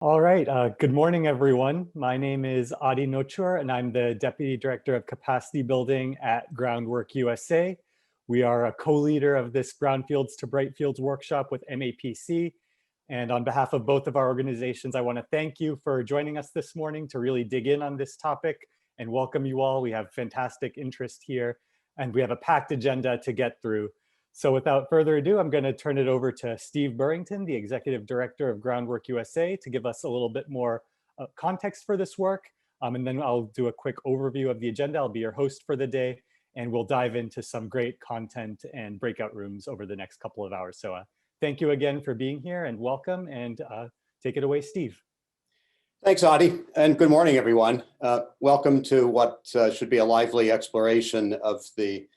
All right. Good morning, everyone. My name is Adi Nochur, and I'm the Deputy Director of Capacity Building at Groundwork USA. We are a co-leader of this Brownfields to Brightfields workshop with MAPC. And on behalf of both of our organizations, I want to thank you for joining us this morning to really dig in on this topic and welcome you all. We have fantastic interest here, and we have a packed agenda to get through. So without further ado, I'm going to turn it over to Steve Burrington, the Executive Director of Groundwork USA, to give us a little bit more context for this work. And then I'll do a quick overview of the agenda. I'll be your host for the day, and we'll dive into some great content and breakout rooms over the next couple of hours. So thank you again for being here and welcome, and take it away, Steve. Thanks, Adi, and good morning, everyone. Welcome to what should be a lively exploration of the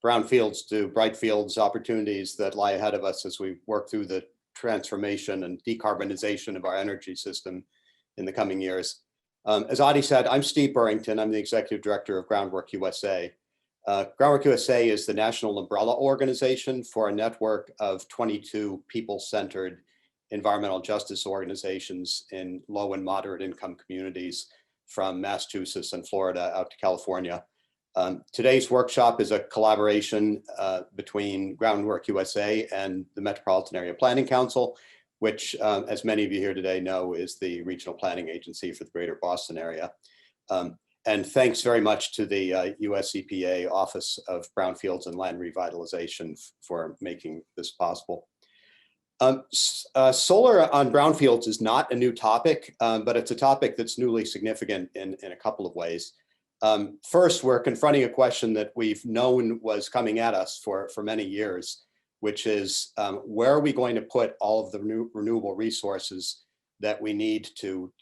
Brownfields to Brightfields opportunities that lie ahead of us as we work through the transformation and decarbonization of our energy system in the coming years. As Adi said, I'm Steve Burrington. I'm the Executive Director of Groundwork USA. Groundwork USA is the national umbrella organization for a network of 22 people-centered environmental justice organizations in low and moderate income communities from Massachusetts and Florida out to California. Today's workshop is a collaboration between Groundwork USA and the Metropolitan Area Planning Council, which, as many of you here today know, is the regional planning agency for the greater Boston area. And thanks very much to the US EPA Office of Brownfields and Land Revitalization for making this possible. Solar on brownfields is not a new topic, but it's a topic that's newly significant in a couple of ways. First, we're confronting a question that we've known was coming at us for many years, which is where are we going to put all of the renewable resources that we need to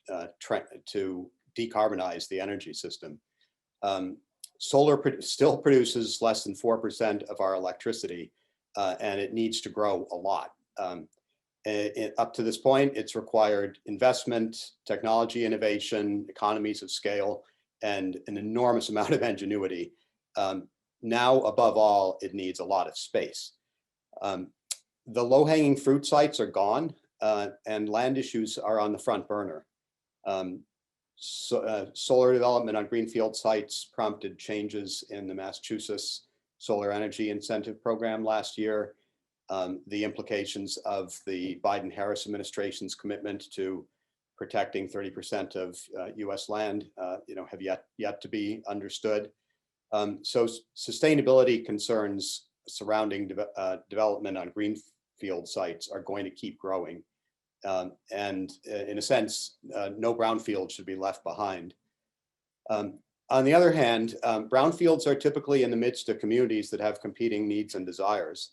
decarbonize the energy system? Solar still produces less than 4% of our electricity, and it needs to grow a lot. Up to this point, it's required investment, technology innovation, economies of scale, and an enormous amount of ingenuity. Now, above all, it needs a lot of space. The low-hanging fruit sites are gone, and land issues are on the front burner. Solar development on greenfield sites prompted changes in the Massachusetts Solar Energy Incentive Program last year. The implications of the Biden-Harris administration's commitment to protecting 30% of U.S. land, have yet to be understood. So sustainability concerns surrounding development on greenfield sites are going to keep growing. And in a sense, no brownfield should be left behind. On the other hand, brownfields are typically in the midst of communities that have competing needs and desires,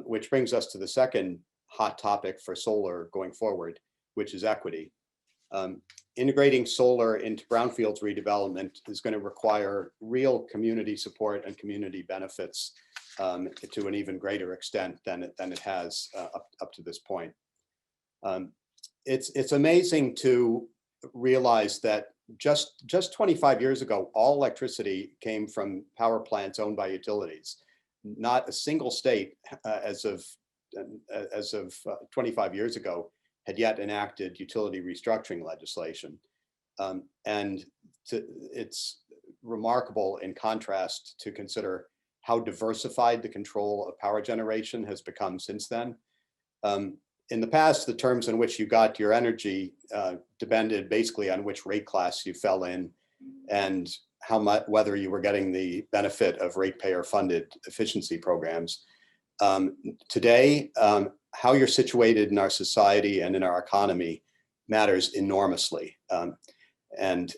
which brings us to the second hot topic for solar going forward, which is equity. Integrating solar into brownfields redevelopment is going to require real community support and community benefits to an even greater extent than it has up to this point. It's amazing to realize that just 25 years ago, all electricity came from power plants owned by utilities. Not a single state as of 25 years ago had yet enacted utility restructuring legislation. And it's remarkable in contrast to consider how diversified the control of power generation has become since then. In the past, the terms in which you got your energy depended basically on which rate class you fell in and how much, whether you were getting the benefit of ratepayer funded efficiency programs. Today, how you're situated in our society and in our economy matters enormously. And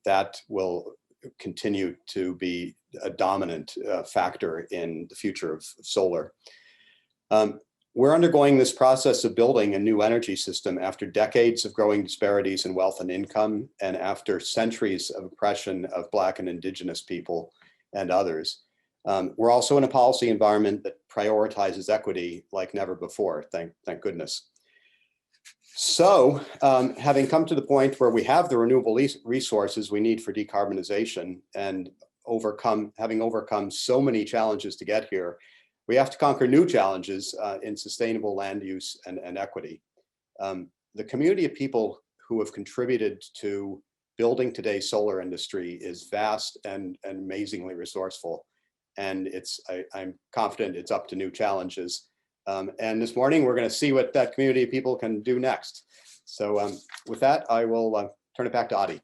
that will continue to be a dominant factor in the future of solar. We're undergoing this process of building a new energy system after decades of growing disparities in wealth and income, and after centuries of oppression of Black and Indigenous people and others. We're also in a policy environment that prioritizes equity like never before, thank goodness. So, having come to the point where we have the renewable resources we need for decarbonization and having overcome so many challenges to get here, we have to conquer new challenges in sustainable land use and equity. The community of people who have contributed to building today's solar industry is vast and amazingly resourceful. And I'm confident it's up to new challenges. And this morning, we're going to see what that community of people can do next. So with that, I will turn it back to Adi.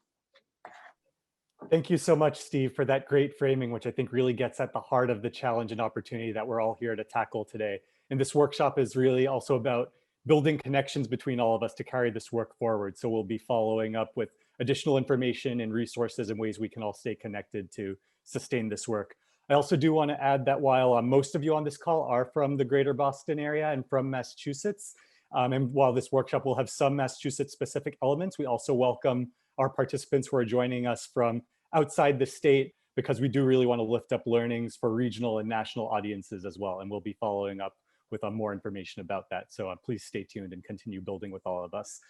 Thank you so much, Steve, for that great framing, which I think really gets at the heart of the challenge and opportunity that we're all here to tackle today. And this workshop is really also about building connections between all of us to carry this work forward. So we'll be following up with additional information and resources and ways we can all stay connected to sustain this work. I also do want to add that while most of you on this call are from the greater Boston area and from Massachusetts, and while this workshop will have some Massachusetts specific elements, we also welcome our participants who are joining us from outside the state, because we do really want to lift up learnings for regional and national audiences as well. And we'll be following up with more information about that. So please stay tuned and continue building with all of us.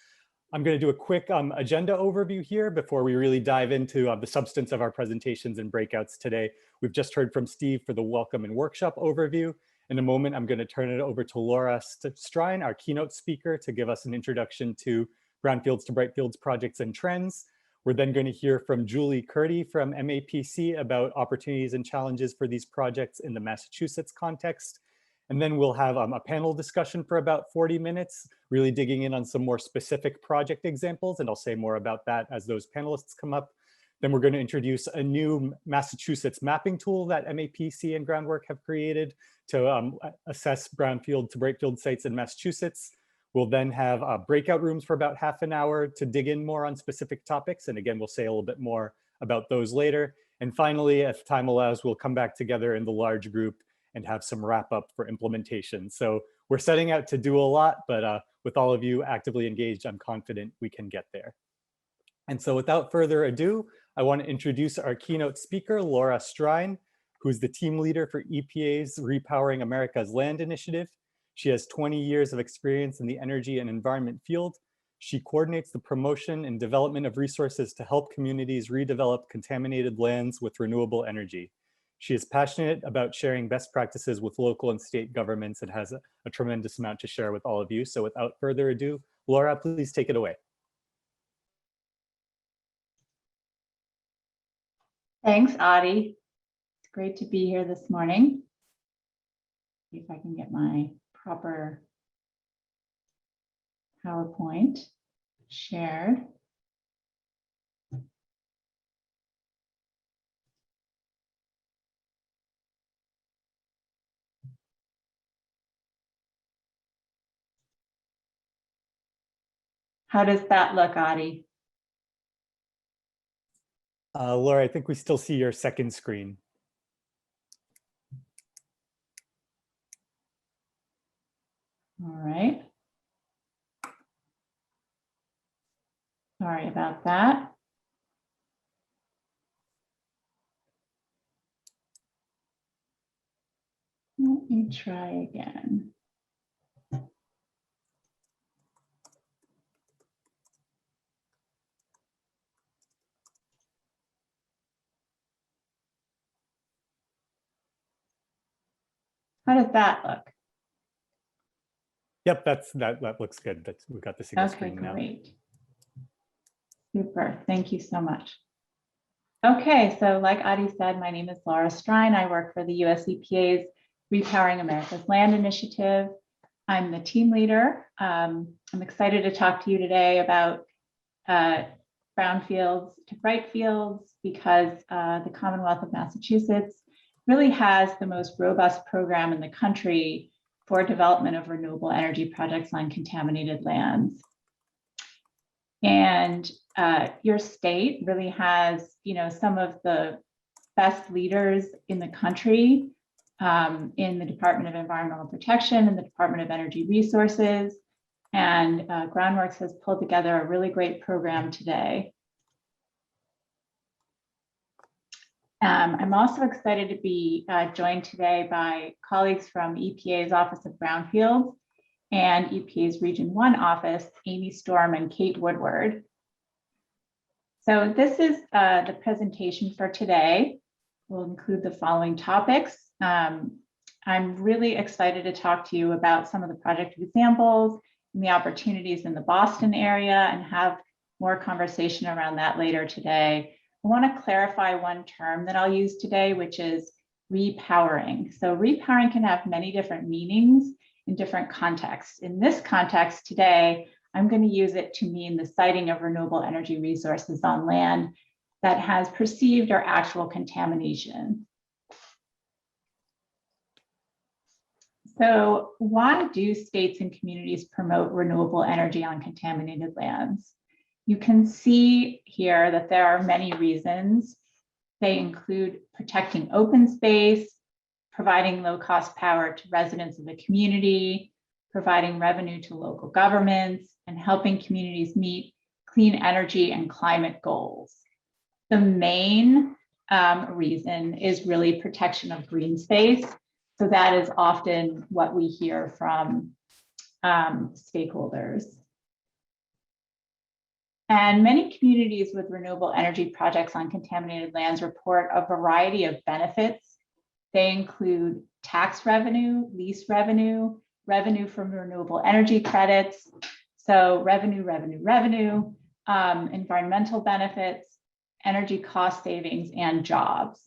I'm going to do a quick agenda overview here before we really dive into the substance of our presentations and breakouts today. We've just heard from Steve for the welcome and workshop overview. In a moment, I'm going to turn it over to Laura Strine, our keynote speaker, to give us an introduction to Brownfields to Brightfields projects and trends. We're then going to hear from Julie Curdy from MAPC about opportunities and challenges for these projects in the Massachusetts context. And then we'll have a panel discussion for about 40 minutes, really digging in on some more specific project examples. And I'll say more about that as those panelists come up. Then we're going to introduce a new Massachusetts mapping tool that MAPC and Groundwork have created to assess brownfield to Brightfield sites in Massachusetts. We'll then have breakout rooms for about half an hour to dig in more on specific topics. And again, we'll say a little bit more about those later. And finally, if time allows, we'll come back together in the large group and have some wrap up for implementation. So we're setting out to do a lot, but with all of you actively engaged, I'm confident we can get there. And so without further ado, I want to introduce our keynote speaker, Laura Strine, who's the team leader for EPA's Repowering America's Land initiative. She has 20 years of experience in the energy and environment field. She coordinates the promotion and development of resources to help communities redevelop contaminated lands with renewable energy. She is passionate about sharing best practices with local and state governments and has a tremendous amount to share with all of you. So without further ado, Laura, please take it away. Thanks, Adi. It's great to be here this morning. See if I can get my proper PowerPoint shared. How does that look, Adi? Laura, I think we still see your second screen. All right. Sorry about that. Let me try again. How does that look? Yep, that looks good. We've got the single screen now. Okay, great. Super, thank you so much. Okay, so like Adi said, my name is Laura Strine. I work for the US EPA's Repowering America's Land initiative. I'm the team leader. I'm excited to talk to you today about Brownfields to Brightfields because the Commonwealth of Massachusetts really has the most robust program in the country for development of renewable energy projects on contaminated lands. And your state really has, some of the best leaders in the country in the Department of Environmental Protection and the Department of Energy Resources. And Groundworks has pulled together a really great program today. I'm also excited to be joined today by colleagues from EPA's Office of Brownfields and EPA's Region 1 office, Amy Storm and Kate Woodward. So this is the presentation for today. We'll include the following topics. I'm really excited to talk to you about some of the project examples and the opportunities in the Boston area and have more conversation around that later today. I want to clarify one term that I'll use today, which is repowering. So repowering can have many different meanings in different contexts. In this context today, I'm going to use it to mean the siting of renewable energy resources on land that has perceived or actual contamination. So why do states and communities promote renewable energy on contaminated lands? You can see here that there are many reasons. They include protecting open space, providing low-cost power to residents of the community, providing revenue to local governments, and helping communities meet clean energy and climate goals. The main reason is really protection of green space. So that is often what we hear from stakeholders. And many communities with renewable energy projects on contaminated lands report a variety of benefits. They include tax revenue, lease revenue, revenue from renewable energy credits, so revenue, environmental benefits, energy cost savings, and jobs.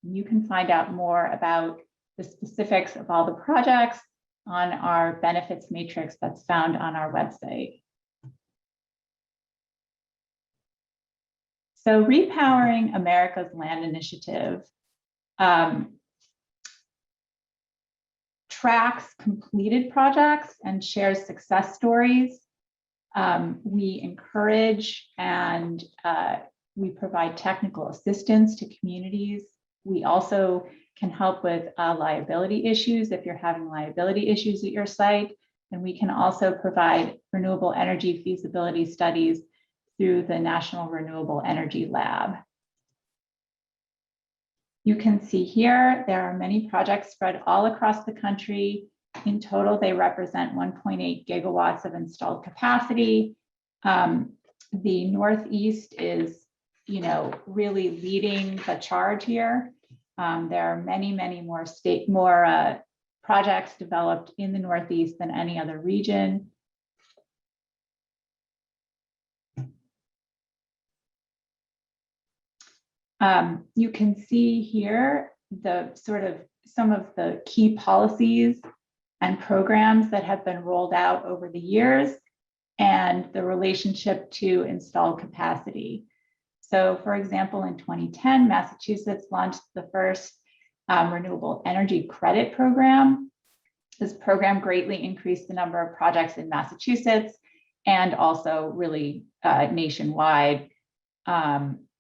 You can find out more about the specifics of all the projects on our benefits matrix that's found on our website. So Repowering America's Land Initiative tracks completed projects and shares success stories. We encourage and we provide technical assistance to communities. We also can help with liability issues if you're having liability issues at your site. And we can also provide renewable energy feasibility studies through the National Renewable Energy Lab. You can see here, there are many projects spread all across the country. In total, they represent 1.8 gigawatts of installed capacity. The Northeast is, really leading the charge here. There are many more projects developed in the Northeast than any other region. You can see here the some of the key policies and programs that have been rolled out over the years and the relationship to installed capacity. So for example, in 2010, Massachusetts launched the first renewable energy credit program. This program greatly increased the number of projects in Massachusetts and also really nationwide,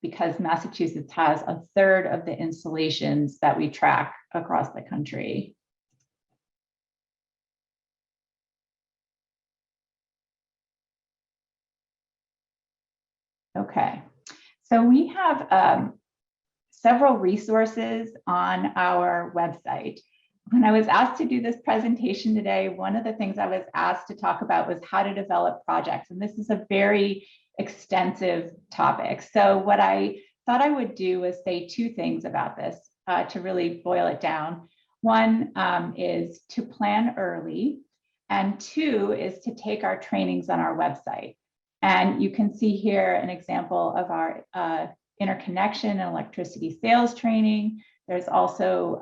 because Massachusetts has a third of the installations that we track across the country. Okay, so we have several resources on our website. When I was asked to do this presentation today, one of the things I was asked to talk about was how to develop projects. And this is a very extensive topic. So what I thought I would do was say two things about this to really boil it down. One is to plan early, and two is to take our trainings on our website. And you can see here an example of our interconnection and electricity sales training. There's also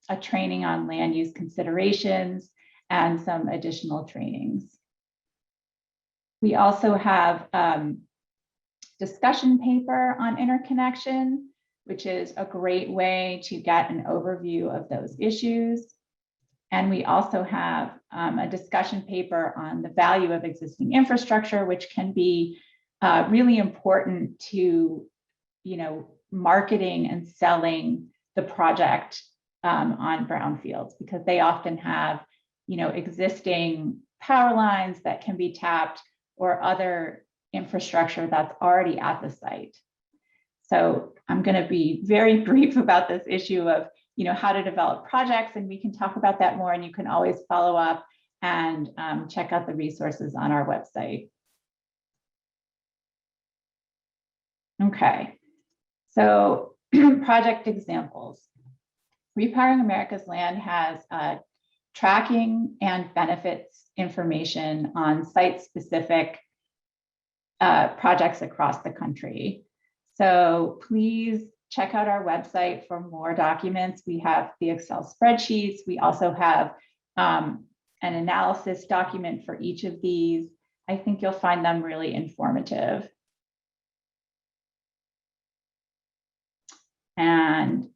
a training on land use considerations and some additional trainings. We also have discussion paper on interconnection, which is a great way to get an overview of those issues. And we also have a discussion paper on the value of existing infrastructure, which can be really important to, marketing and selling the project on brownfields, because they often have, existing power lines that can be tapped or other infrastructure that's already at the site. So I'm going to be very brief about this issue of, how to develop projects, and we can talk about that more, and you can always follow up and check out the resources on our website. Okay, so project examples. Repowering America's Land has tracking and benefits information on site-specific projects across the country. So please check out our website for more documents. We have the Excel spreadsheets. We also have an analysis document for each of these. I think you'll find them really informative. And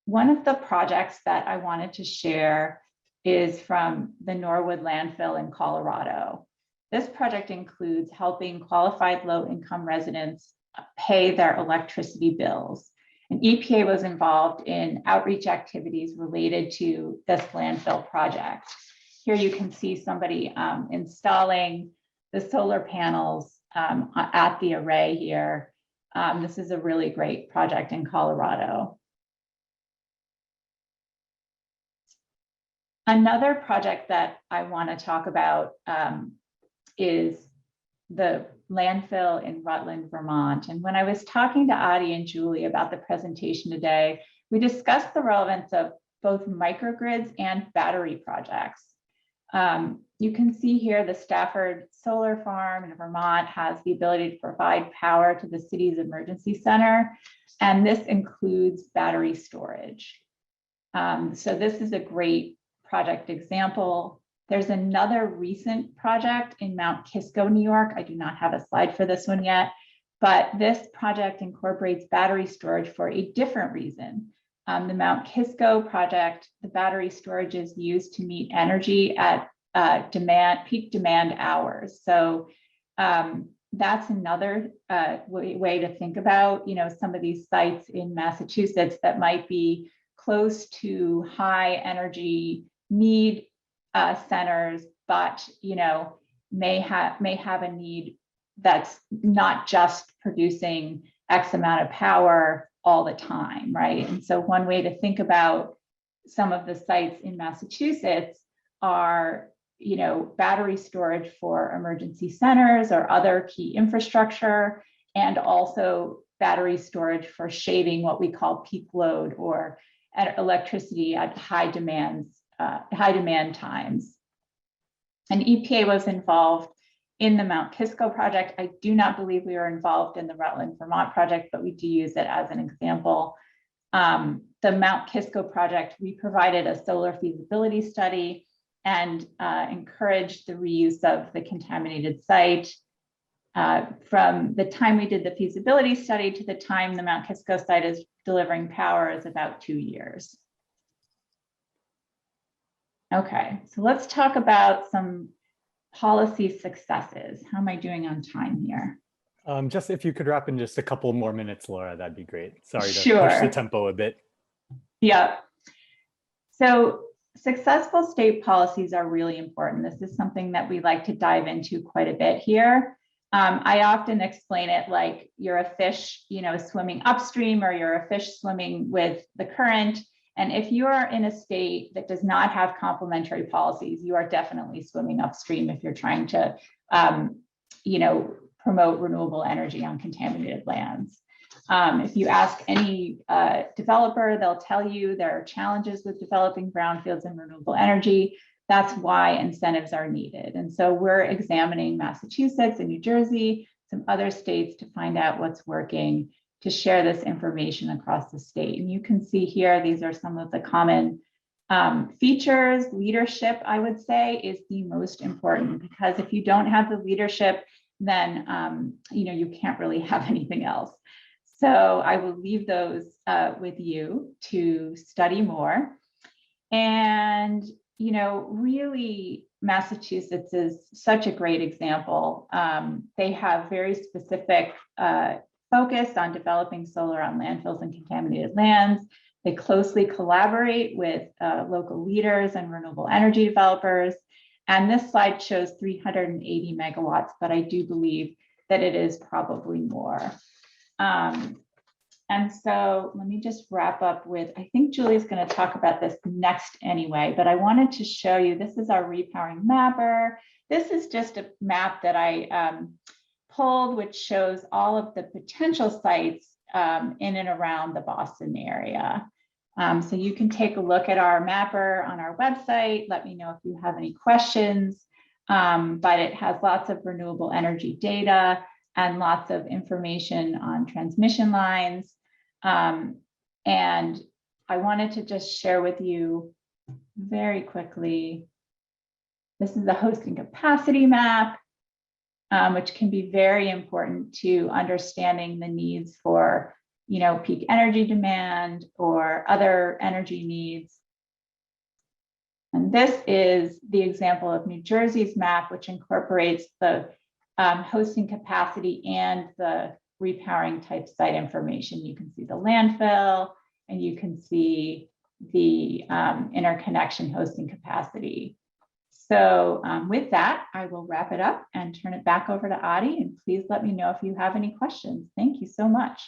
one of the projects that I wanted to share is from the Norwood landfill in Colorado. This project includes helping qualified low-income residents pay their electricity bills. And EPA was involved in outreach activities related to this landfill project. Here you can see somebody installing the solar panels at the array here. This is a really great project in Colorado. Another project that I want to talk about is the landfill in Rutland, Vermont. And when I was talking to Adi and Julie about the presentation today, we discussed the relevance of both microgrids and battery projects. You can see here the Stafford Solar Farm in Vermont has the ability to provide power to the city's emergency center, and this includes battery storage. So this is a great project example. There's another recent project in Mount Kisco, New York. I do not have a slide for this one yet, but this project incorporates battery storage for a different reason. The Mount Kisco project, the battery storage is used to meet energy at peak demand hours. So that's another way to think about, some of these sites in Massachusetts that might be close to high energy need centers, but may have a need that's not just producing X amount of power all the time, right? And so one way to think about some of the sites in Massachusetts are, battery storage for emergency centers or other key infrastructure, and also battery storage for shading what we call peak load or electricity at high demand times. And EPA was involved in the Mount Kisco project. I do not believe we were involved in the Rutland, Vermont project, but we do use it as an example. The Mount Kisco project, we provided a solar feasibility study and encouraged the reuse of the contaminated site. From the time we did the feasibility study to the time the Mount Kisco site is delivering power is about 2 years. Okay, so let's talk about some policy successes. How am I doing on time here? Just if you could wrap in just a couple more minutes, Laura, that'd be great. Sorry to Sure. push the tempo a bit. Yeah. So successful state policies are really important. This is something that we like to dive into quite a bit here. I often explain it like you're a fish, swimming upstream, or you're a fish swimming with the current. And if you are in a state that does not have complementary policies, you are definitely swimming upstream if you're trying to, promote renewable energy on contaminated lands. If you ask any developer, they'll tell you there are challenges with developing brownfields and renewable energy. That's why incentives are needed. And so we're examining Massachusetts and New Jersey, some other states, to find out what's working, to share this information across the state. And you can see here, these are some of the common features. Leadership, I would say, is the most important, because if you don't have the leadership, then you can't really have anything else. So I will leave those with you to study more. And really, Massachusetts is such a great example. They have very specific focus on developing solar on landfills and contaminated lands. They closely collaborate with local leaders and renewable energy developers. And this slide shows 380 megawatts, but I do believe that it is probably more. And so let me just wrap up with, I think Julie's going to talk about this next anyway, but I wanted to show you, this is our repowering mapper. This is just a map that I pulled, which shows all of the potential sites in and around the Boston area. So you can take a look at our mapper on our website. Let me know if you have any questions, but it has lots of renewable energy data. and lots of information on transmission lines. And I wanted to just share with you very quickly, this is the hosting capacity map, which can be very important to understanding the needs for, peak energy demand or other energy needs. And this is the example of New Jersey's map, which incorporates the hosting capacity and the repowering type site information. You can see the landfill, and you can see the interconnection hosting capacity. So with that, I will wrap it up and turn it back over to Adi, and please let me know if you have any questions. Thank you so much.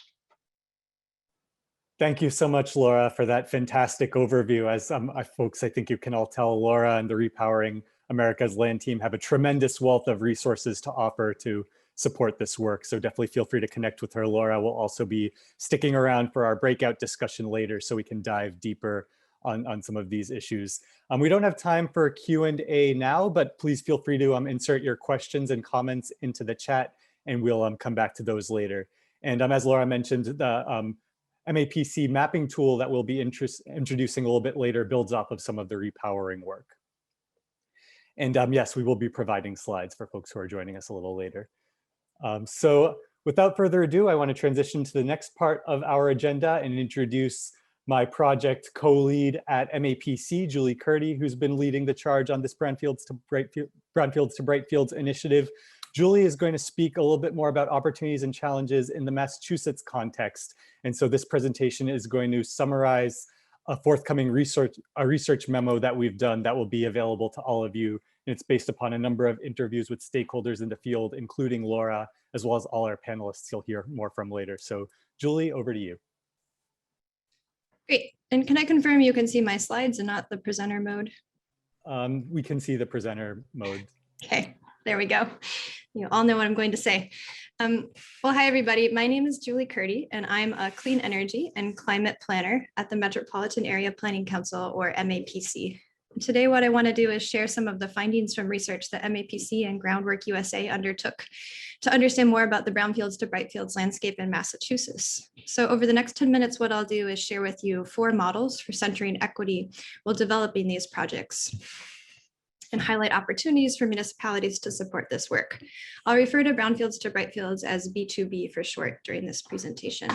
Thank you so much, Laura, for that fantastic overview. As folks, I think you can all tell, Laura and the Repowering America's Land team have a tremendous wealth of resources to offer to support this work. So definitely feel free to connect with her. Laura will also be sticking around for our breakout discussion later so we can dive deeper on some of these issues. We don't have time for Q&A now, but please feel free to insert your questions and comments into the chat, and we'll come back to those later. And as Laura mentioned, the MAPC mapping tool that we'll be introducing a little bit later builds off of some of the repowering work. And yes, we will be providing slides for folks who are joining us a little later. So without further ado, I want to transition to the next part of our agenda and introduce my project co-lead at MAPC, Julie Curdy, who's been leading the charge on this Brownfields to Brightfields initiative. Julie is going to speak a little bit more about opportunities and challenges in the Massachusetts context. And so this presentation is going to summarize a forthcoming research memo that we've done that will be available to all of you. And it's based upon a number of interviews with stakeholders in the field, including Laura, as well as all our panelists you'll hear more from later. So Julie, over to you. Great. And can I confirm you can see my slides and not the presenter mode? We can see the presenter mode. Okay, there we go. You all know what I'm going to say. Well, hi, everybody. My name is Julie Curdy, and I'm a clean energy and climate planner at the Metropolitan Area Planning Council, or MAPC. Today, what I want to do is share some of the findings from research that MAPC and Groundwork USA undertook to understand more about the Brownfields to Brightfields landscape in Massachusetts. So over the next 10 minutes, what I'll do is share with you 4 models for centering equity while developing these projects, and highlight opportunities for municipalities to support this work. I'll refer to Brownfields to Brightfields as B2B for short during this presentation.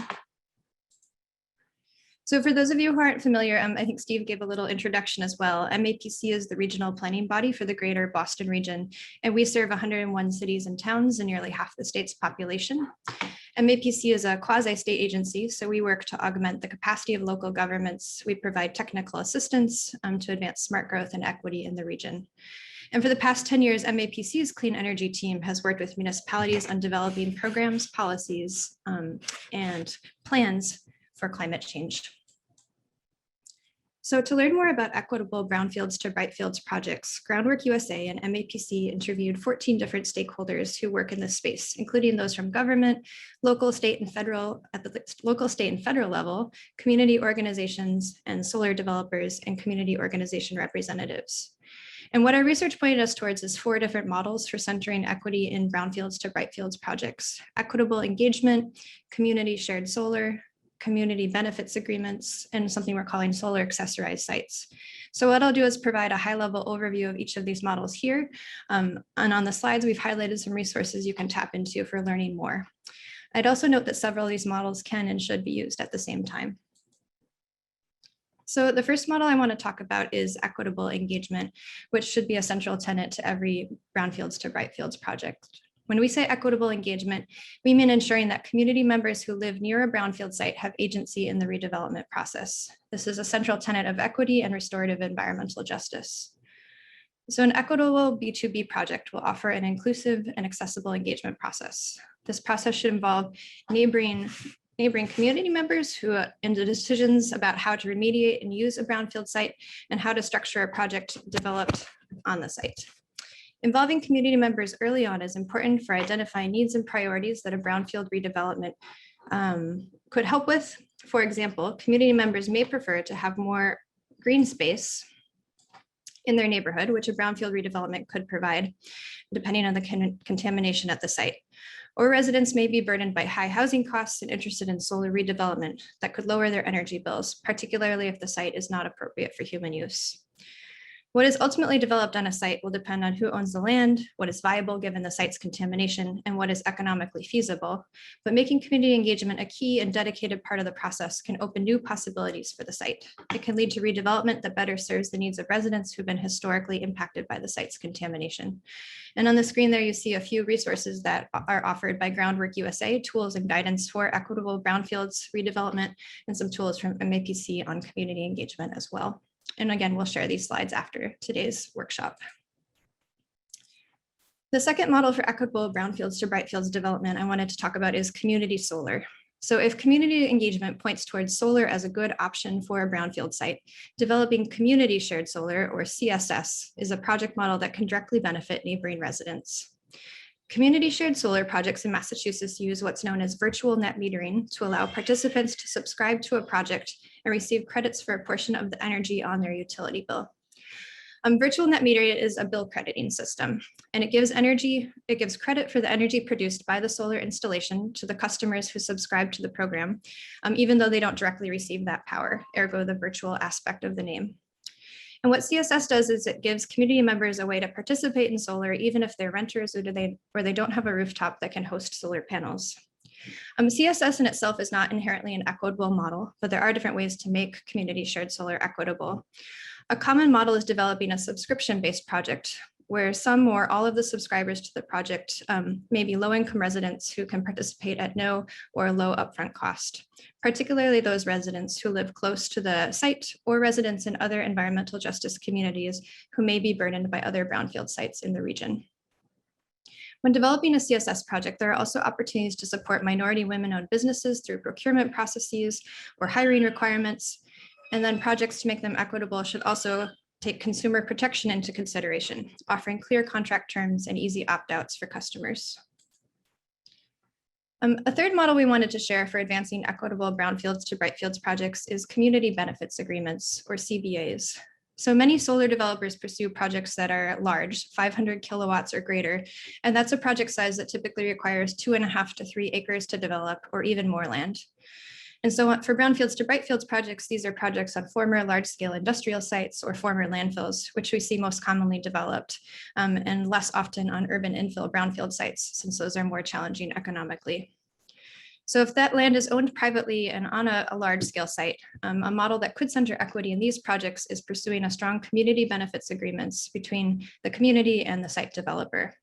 So for those of you who aren't familiar, I think Steve gave a little introduction as well. MAPC is the regional planning body for the greater Boston region, and we serve 101 cities and towns and nearly half the state's population. MAPC is a quasi-state agency, so we work to augment the capacity of local governments. We provide technical assistance to advance smart growth and equity in the region. And for the past 10 years, MAPC's clean energy team has worked with municipalities on developing programs, policies, and plans for climate change. So to learn more about equitable Brownfields to Brightfields projects, Groundwork USA and MAPC interviewed 14 different stakeholders who work in this space, including those from government, local, state, and federal, at the local, state, and federal level, community organizations, and solar developers and community organization representatives. And what our research pointed us towards is 4 different models for centering equity in Brownfields to Brightfields projects: equitable engagement, community shared solar, community benefits agreements, and something we're calling solar accessorized sites. So what I'll do is provide a high-level overview of each of these models here. And on the slides, we've highlighted some resources you can tap into for learning more. I'd also note that several of these models can and should be used at the same time. So the first model I want to talk about is equitable engagement, which should be a central tenet to every Brownfields to Brightfields project. When we say equitable engagement, we mean ensuring that community members who live near a brownfield site have agency in the redevelopment process. This is a central tenet of equity and restorative environmental justice. So an equitable B2B project will offer an inclusive and accessible engagement process. This process should involve neighboring community members who in the decisions about how to remediate and use a brownfield site and how to structure a project developed on the site. Involving community members early on is important for identifying needs and priorities that a brownfield redevelopment could help with. For example, community members may prefer to have more green space in their neighborhood, which a brownfield redevelopment could provide, depending on the contamination at the site. Or residents may be burdened by high housing costs and interested in solar redevelopment that could lower their energy bills, particularly if the site is not appropriate for human use. What is ultimately developed on a site will depend on who owns the land, what is viable given the site's contamination, and what is economically feasible. But making community engagement a key and dedicated part of the process can open new possibilities for the site. It can lead to redevelopment that better serves the needs of residents who've been historically impacted by the site's contamination. And on the screen there, you see a few resources that are offered by Groundwork USA, tools and guidance for equitable brownfields redevelopment, and some tools from MAPC on community engagement as well. And again, we'll share these slides after today's workshop. The second model for equitable brownfields to Brightfields development I wanted to talk about is community solar. So if community engagement points towards solar as a good option for a brownfield site, developing community shared solar, or CSS, is a project model that can directly benefit neighboring residents. Community shared solar projects in Massachusetts use what's known as virtual net metering to allow participants to subscribe to a project and receive credits for a portion of the energy on their utility bill. Virtual net metering is a bill crediting system, and it gives credit for the energy produced by the solar installation to the customers who subscribe to the program, even though they don't directly receive that power, ergo the virtual aspect of the name. And what CSS does is it gives community members a way to participate in solar, even if they're renters or they don't have a rooftop that can host solar panels. CSS in itself is not inherently an equitable model, but there are different ways to make community shared solar equitable. A common model is developing a subscription-based project where some or all of the subscribers to the project may be low-income residents who can participate at no or low upfront cost, particularly those residents who live close to the site or residents in other environmental justice communities who may be burdened by other brownfield sites in the region. When developing a CSS project, there are also opportunities to support minority women-owned businesses through procurement processes or hiring requirements. And then projects to make them equitable should also take consumer protection into consideration, offering clear contract terms and easy opt-outs for customers. A third model we wanted to share for advancing equitable brownfields to Brightfields projects is community benefits agreements, or CBAs. So many solar developers pursue projects that are large, 500 kilowatts or greater, and that's a project size that typically requires 2.5 to 3 acres to develop, or even more land. And so for brownfields to Brightfields projects, these are projects on former large-scale industrial sites or former landfills, which we see most commonly developed, and less often on urban infill brownfield sites, since those are more challenging economically. So if that land is owned privately and on a large-scale site, a model that could center equity in these projects is pursuing a strong community benefits agreements between the community and the site developer.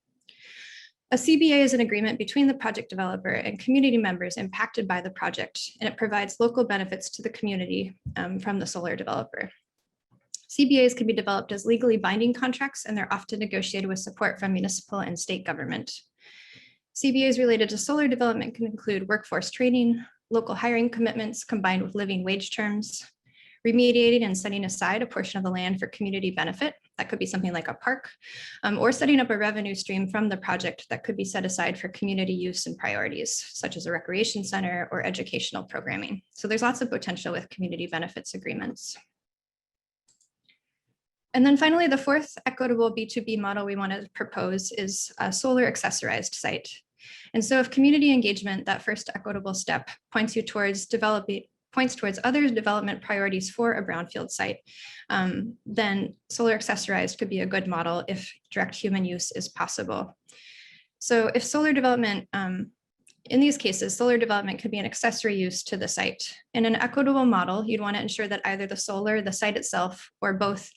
A CBA is an agreement between the project developer and community members impacted by the project, and it provides local benefits to the community from the solar developer. CBAs can be developed as legally binding contracts, and they're often negotiated with support from municipal and state government. CBAs related to solar development can include workforce training, local hiring commitments combined with living wage terms, remediating and setting aside a portion of the land for community benefit. That could be something like a park, or setting up a revenue stream from the project that could be set aside for community use and priorities, such as a recreation center or educational programming. So there's lots of potential with community benefits agreements. And then finally, the fourth equitable B2B model we want to propose is a solar accessorized site. And so if community engagement, that first equitable step, points towards other development priorities for a brownfield site, then solar accessorized could be a good model if direct human use is possible. So if solar development, in these cases, solar development could be an accessory use to the site. In an equitable model, you'd want to ensure that either the solar, the site itself, or both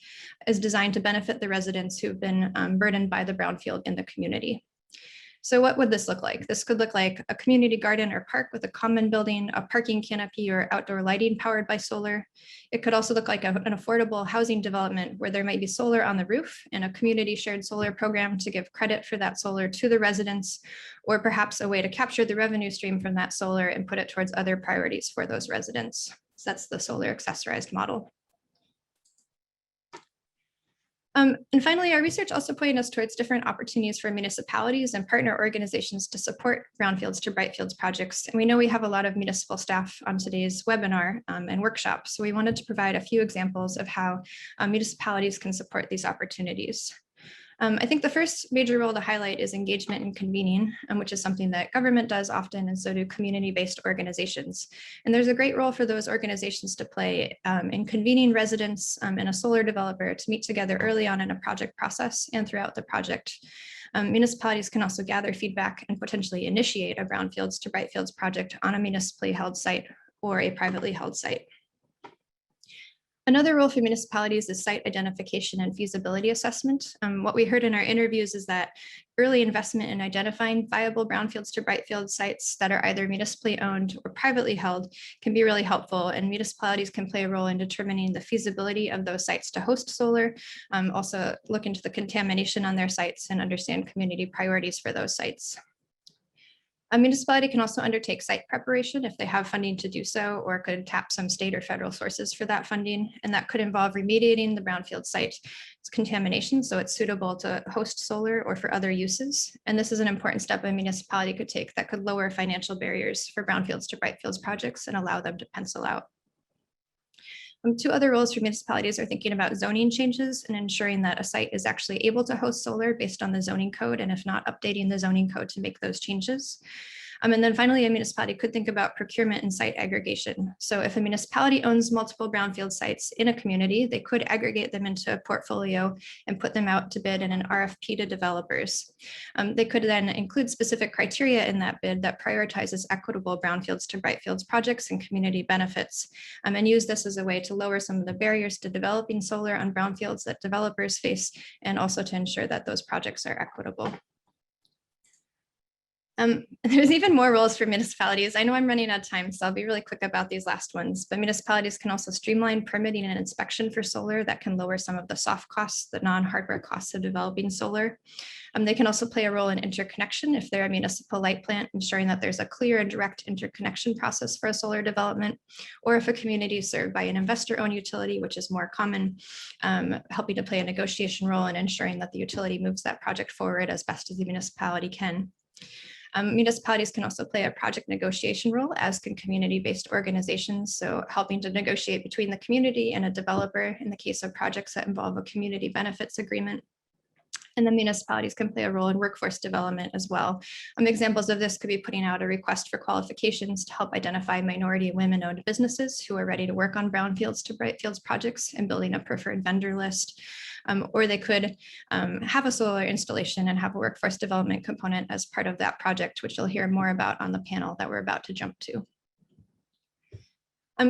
is designed to benefit the residents who've been burdened by the brownfield in the community. So what would this look like? This could look like a community garden or park with a common building, a parking canopy, or outdoor lighting powered by solar. It could also look like an affordable housing development where there might be solar on the roof and a community shared solar program to give credit for that solar to the residents, or perhaps a way to capture the revenue stream from that solar and put it towards other priorities for those residents. So that's the solar accessorized model. And finally, our research also pointed us towards different opportunities for municipalities and partner organizations to support brownfields to Brightfields projects. And we know we have a lot of municipal staff on today's webinar and workshop. So we wanted to provide a few examples of how municipalities can support these opportunities. I think the first major role to highlight is engagement and convening, which is something that government does often, and so do community-based organizations. And there's a great role for those organizations to play in convening residents and a solar developer to meet together early on in a project process and throughout the project. Municipalities can also gather feedback and potentially initiate a Brownfields to Brightfields project on a municipally held site or a privately held site. Another role for municipalities is site identification and feasibility assessment. What we heard in our interviews is that early investment in identifying viable Brownfields to Brightfield sites that are either municipally owned or privately held can be really helpful, and municipalities can play a role in determining the feasibility of those sites to host solar, also look into the contamination on their sites and understand community priorities for those sites. A municipality can also undertake site preparation if they have funding to do so, or could tap some state or federal sources for that funding. And that could involve remediating the brownfield site contamination so it's suitable to host solar or for other uses. And this is an important step a municipality could take that could lower financial barriers for brownfields to Brightfields projects and allow them to pencil out. Two other roles for municipalities are thinking about zoning changes and ensuring that a site is actually able to host solar based on the zoning code, and if not, updating the zoning code to make those changes. And then finally, a municipality could think about procurement and site aggregation. So if a municipality owns multiple brownfield sites in a community, they could aggregate them into a portfolio and put them out to bid in an RFP to developers. They could then include specific criteria in that bid that prioritizes equitable brownfields to Brightfields projects and community benefits, and use this as a way to lower some of the barriers to developing solar on brownfields that developers face, and also to ensure that those projects are equitable. There's even more roles for municipalities. I know I'm running out of time, so I'll be really quick about these last ones, but municipalities can also streamline permitting and inspection for solar that can lower some of the soft costs, the non-hardware costs of developing solar. They can also play a role in interconnection if they're a municipal light plant, ensuring that there's a clear and direct interconnection process for a solar development, or if a community is served by an investor-owned utility, which is more common, helping to play a negotiation role in ensuring that the utility moves that project forward as best as the municipality can. Municipalities can also play a project negotiation role, as can community-based organizations, so helping to negotiate between the community and a developer in the case of projects that involve a community benefits agreement. And the municipalities can play a role in workforce development as well. Examples of this could be putting out a request for qualifications to help identify minority and women-owned businesses who are ready to work on brownfields to Brightfields projects and building a preferred vendor list. Or they could have a solar installation and have a workforce development component as part of that project, which you'll hear more about on the panel that we're about to jump to.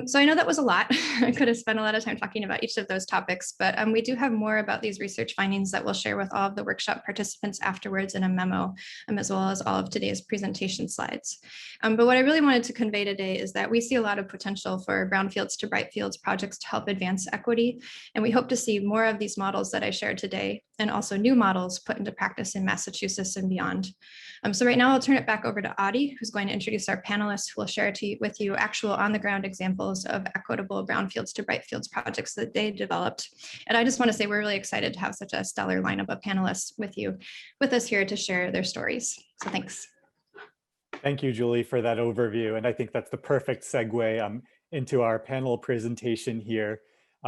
So I know that was a lot. I could have spent a lot of time talking about each of those topics, but we do have more about these research findings that we'll share with all of the workshop participants afterwards in a memo, as well as all of today's presentation slides. But what I really wanted to convey today is that we see a lot of potential for brownfields to Brightfields projects to help advance equity. And we hope to see more of these models that I shared today, and also new models put into practice in Massachusetts and beyond. So right now I'll turn it back over to Adi, who's going to introduce our panelists, who will share with you actual on-the-ground examples of equitable brownfields to Brightfields projects that they developed. And I just want to say we're really excited to have such a stellar lineup of panelists with us here to share their stories. So thanks. Thank you, Julie, for that overview. And I think that's the perfect segue into our panel presentation here.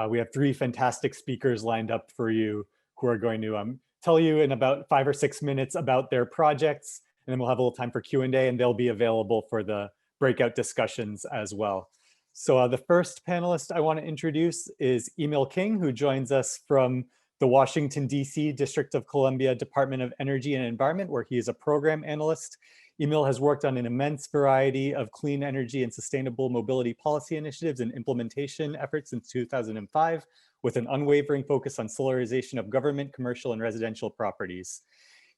We have three fantastic speakers lined up for you who are going to tell you in about 5 or 6 minutes about their projects, and then we'll have a little time for Q&A, and they'll be available for the breakout discussions as well. So the first panelist I want to introduce is Emil King, who joins us from the Washington, D.C. District of Columbia Department of Energy and Environment, where he is a program analyst. Emil has worked on an immense variety of clean energy and sustainable mobility policy initiatives and implementation efforts since 2005, with an unwavering focus on solarization of government, commercial, and residential properties.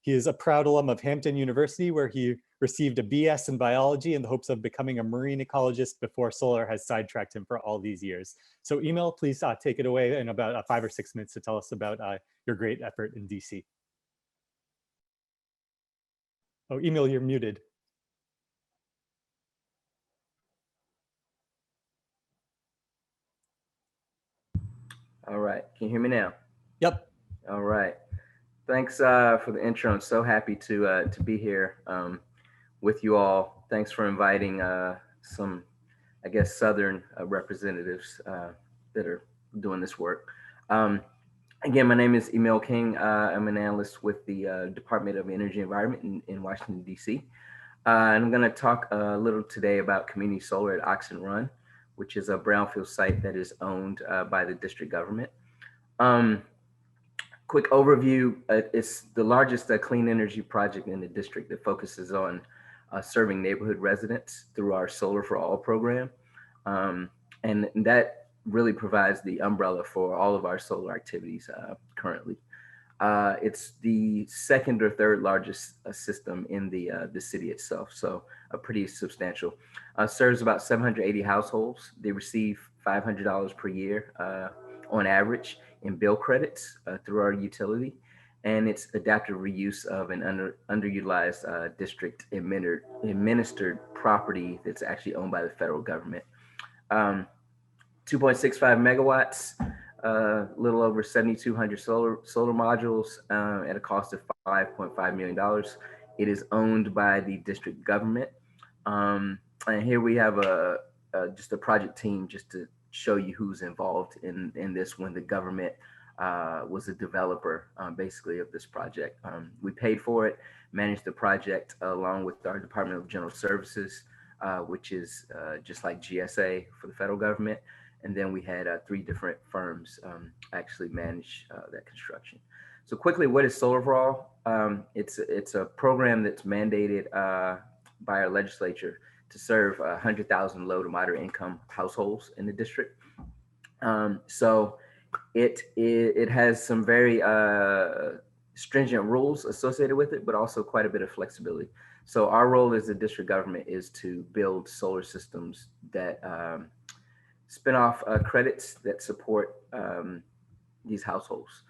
He is a proud alum of Hampton University, where he received a BS in biology in the hopes of becoming a marine ecologist before solar has sidetracked him for all these years. So Emil, please take it away in about 5 or 6 minutes to tell us about your great effort in DC. Oh, Emil, you're muted. All right, can you hear me now? Yep. All right, thanks for the intro. I'm so happy to be here with you all. Thanks for inviting some, I guess, Southern representatives that are doing this work. Again, my name is Emil King. I'm an analyst with the Department of Energy and Environment in Washington, D.C. And I'm going to talk a little today about community solar at Oxen Run, which is a brownfield site that is owned by the district government. Quick overview, it's the largest clean energy project in the district that focuses on serving neighborhood residents through our Solar for All program. And that really provides the umbrella for all of our solar activities currently. It's the second or third largest system in the city itself, so pretty substantial. Serves about 780 households. They receive $500 per year on average in bill credits through our utility, and it's adaptive reuse of an underutilized district administered property that's actually owned by the federal government. 2.65 megawatts, a little over 7,200 solar modules at a cost of $5.5 million. It is owned by the district government. And here we have just a project team just to show you who's involved in this when the government was a developer basically of this project. We paid for it, managed the project along with our Department of General Services, which is just like GSA for the federal government. And then we had 3 different firms actually manage that construction. So quickly, what is Solar for All? It's a program that's mandated by our legislature to serve 100,000 low to moderate income households in the district. So it has some very stringent rules associated with it, but also quite a bit of flexibility. So our role as the district government is to build solar systems that spin off credits that support these households.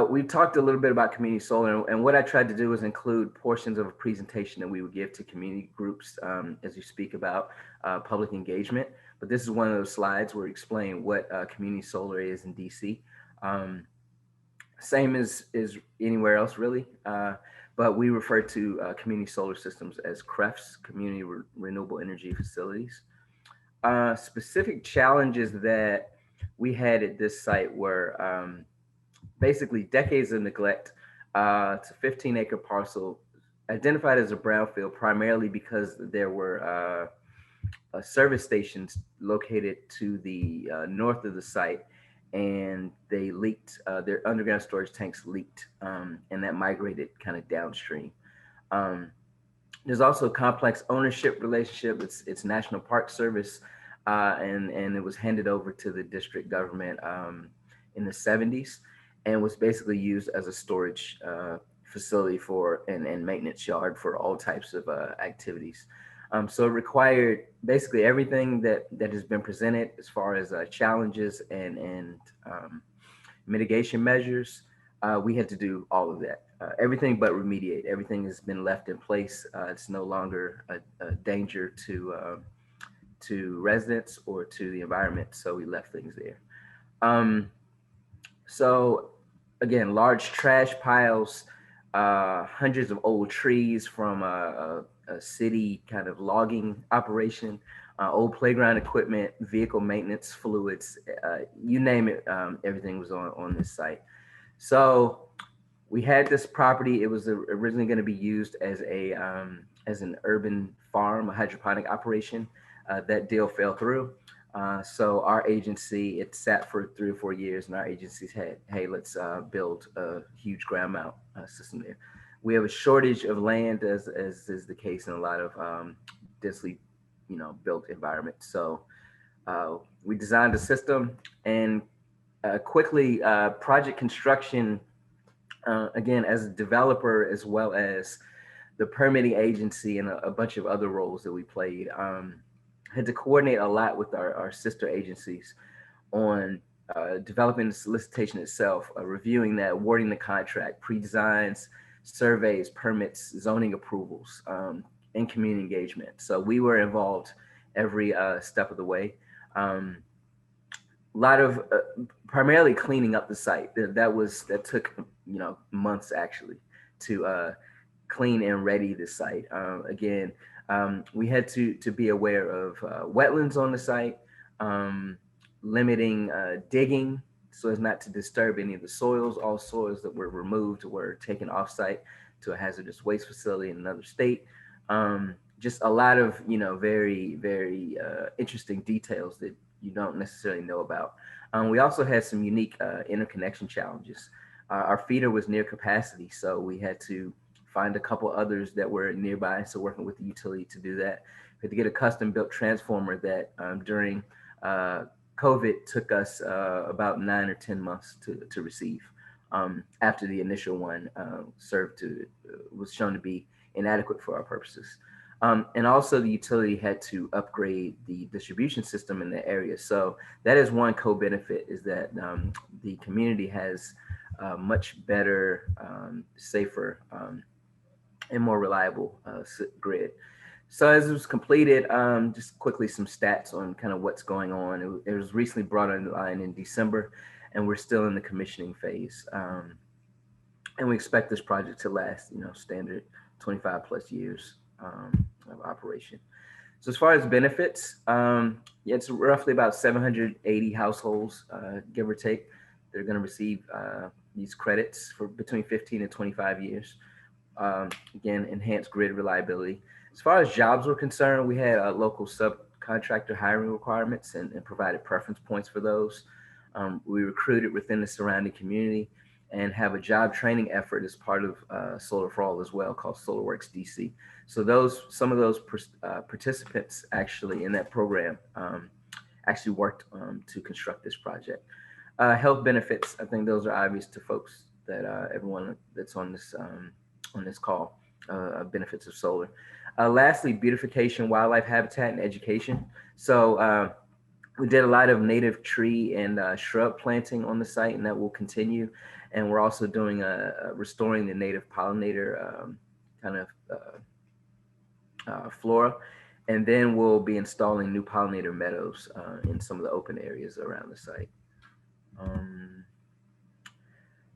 We talked a little bit about community solar, and what I tried to do was include portions of a presentation that we would give to community groups as we speak about public engagement. But this is one of those slides where we explain what community solar is in DC. Same as anywhere else, really. But we refer to community solar systems as CREFs, Community Renewable Energy Facilities. Specific challenges that we had at this site were basically decades of neglect. It's a 15-acre parcel identified as a brownfield primarily because there were service stations located to the north of the site, and they leaked, their underground storage tanks leaked, and that migrated kind of downstream. There's also a complex ownership relationship. It's National Park Service, and it was handed over to the district government in the 70s, and was basically used as a storage facility for and maintenance yard for all types of activities. So it required basically everything that has been presented as far as challenges and mitigation measures. We had to do all of that. Everything but remediate. Everything has been left in place. It's no longer a danger to residents or to the environment, so we left things there. So again, large trash piles, hundreds of old trees from a city kind of logging operation, old playground equipment, vehicle maintenance fluids, you name it, everything was on this site. So we had this property. It was originally going to be used as an urban farm, a hydroponic operation. That deal fell through. So our agency, it sat for 3 or 4 years, and our agency said, hey, let's build a huge ground mount system there. We have a shortage of land, as is the case in a lot of densely, built environments. So we designed a system, and quickly project construction, again, as a developer, as well as the permitting agency and a bunch of other roles that we played, had to coordinate a lot with our sister agencies on developing the solicitation itself, reviewing that, awarding the contract, pre-designs, surveys, permits, zoning approvals, and community engagement. So we were involved every step of the way. A lot of primarily cleaning up the site. That took months actually to clean and ready the site. Again, we had to be aware of wetlands on the site, limiting digging so as not to disturb any of the soils. All soils that were removed were taken offsite to a hazardous waste facility in another state. Just a lot of, very, very interesting details that you don't necessarily know about. We also had some unique interconnection challenges. Our feeder was near capacity, so we had to find a couple others that were nearby. So working with the utility to do that. We had to get a custom built transformer that during COVID took us about 9 or 10 months to receive, after the initial one was shown to be inadequate for our purposes. And also the utility had to upgrade the distribution system in the area. So that is one co-benefit, is that the community has a much better, safer, and more reliable grid. So as it was completed, just quickly some stats on kind of what's going on. It was recently brought online in December, and we're still in the commissioning phase. And we expect this project to last, standard 25 plus years of operation. So as far as benefits, it's roughly about 780 households, give or take. They're going to receive these credits for between 15 and 25 years. Again, enhanced grid reliability. As far as jobs were concerned, we had local subcontractor hiring requirements and provided preference points for those. We recruited within the surrounding community and have a job training effort as part of Solar for All as well, called SolarWorks DC. So some of those participants actually in that program actually worked to construct this project. Health benefits, I think those are obvious to folks that everyone that's on this call, benefits of solar. Lastly, beautification, wildlife habitat, and education. So we did a lot of native tree and shrub planting on the site, and that will continue. And we're also doing restoring the native pollinator flora. And then we'll be installing new pollinator meadows in some of the open areas around the site.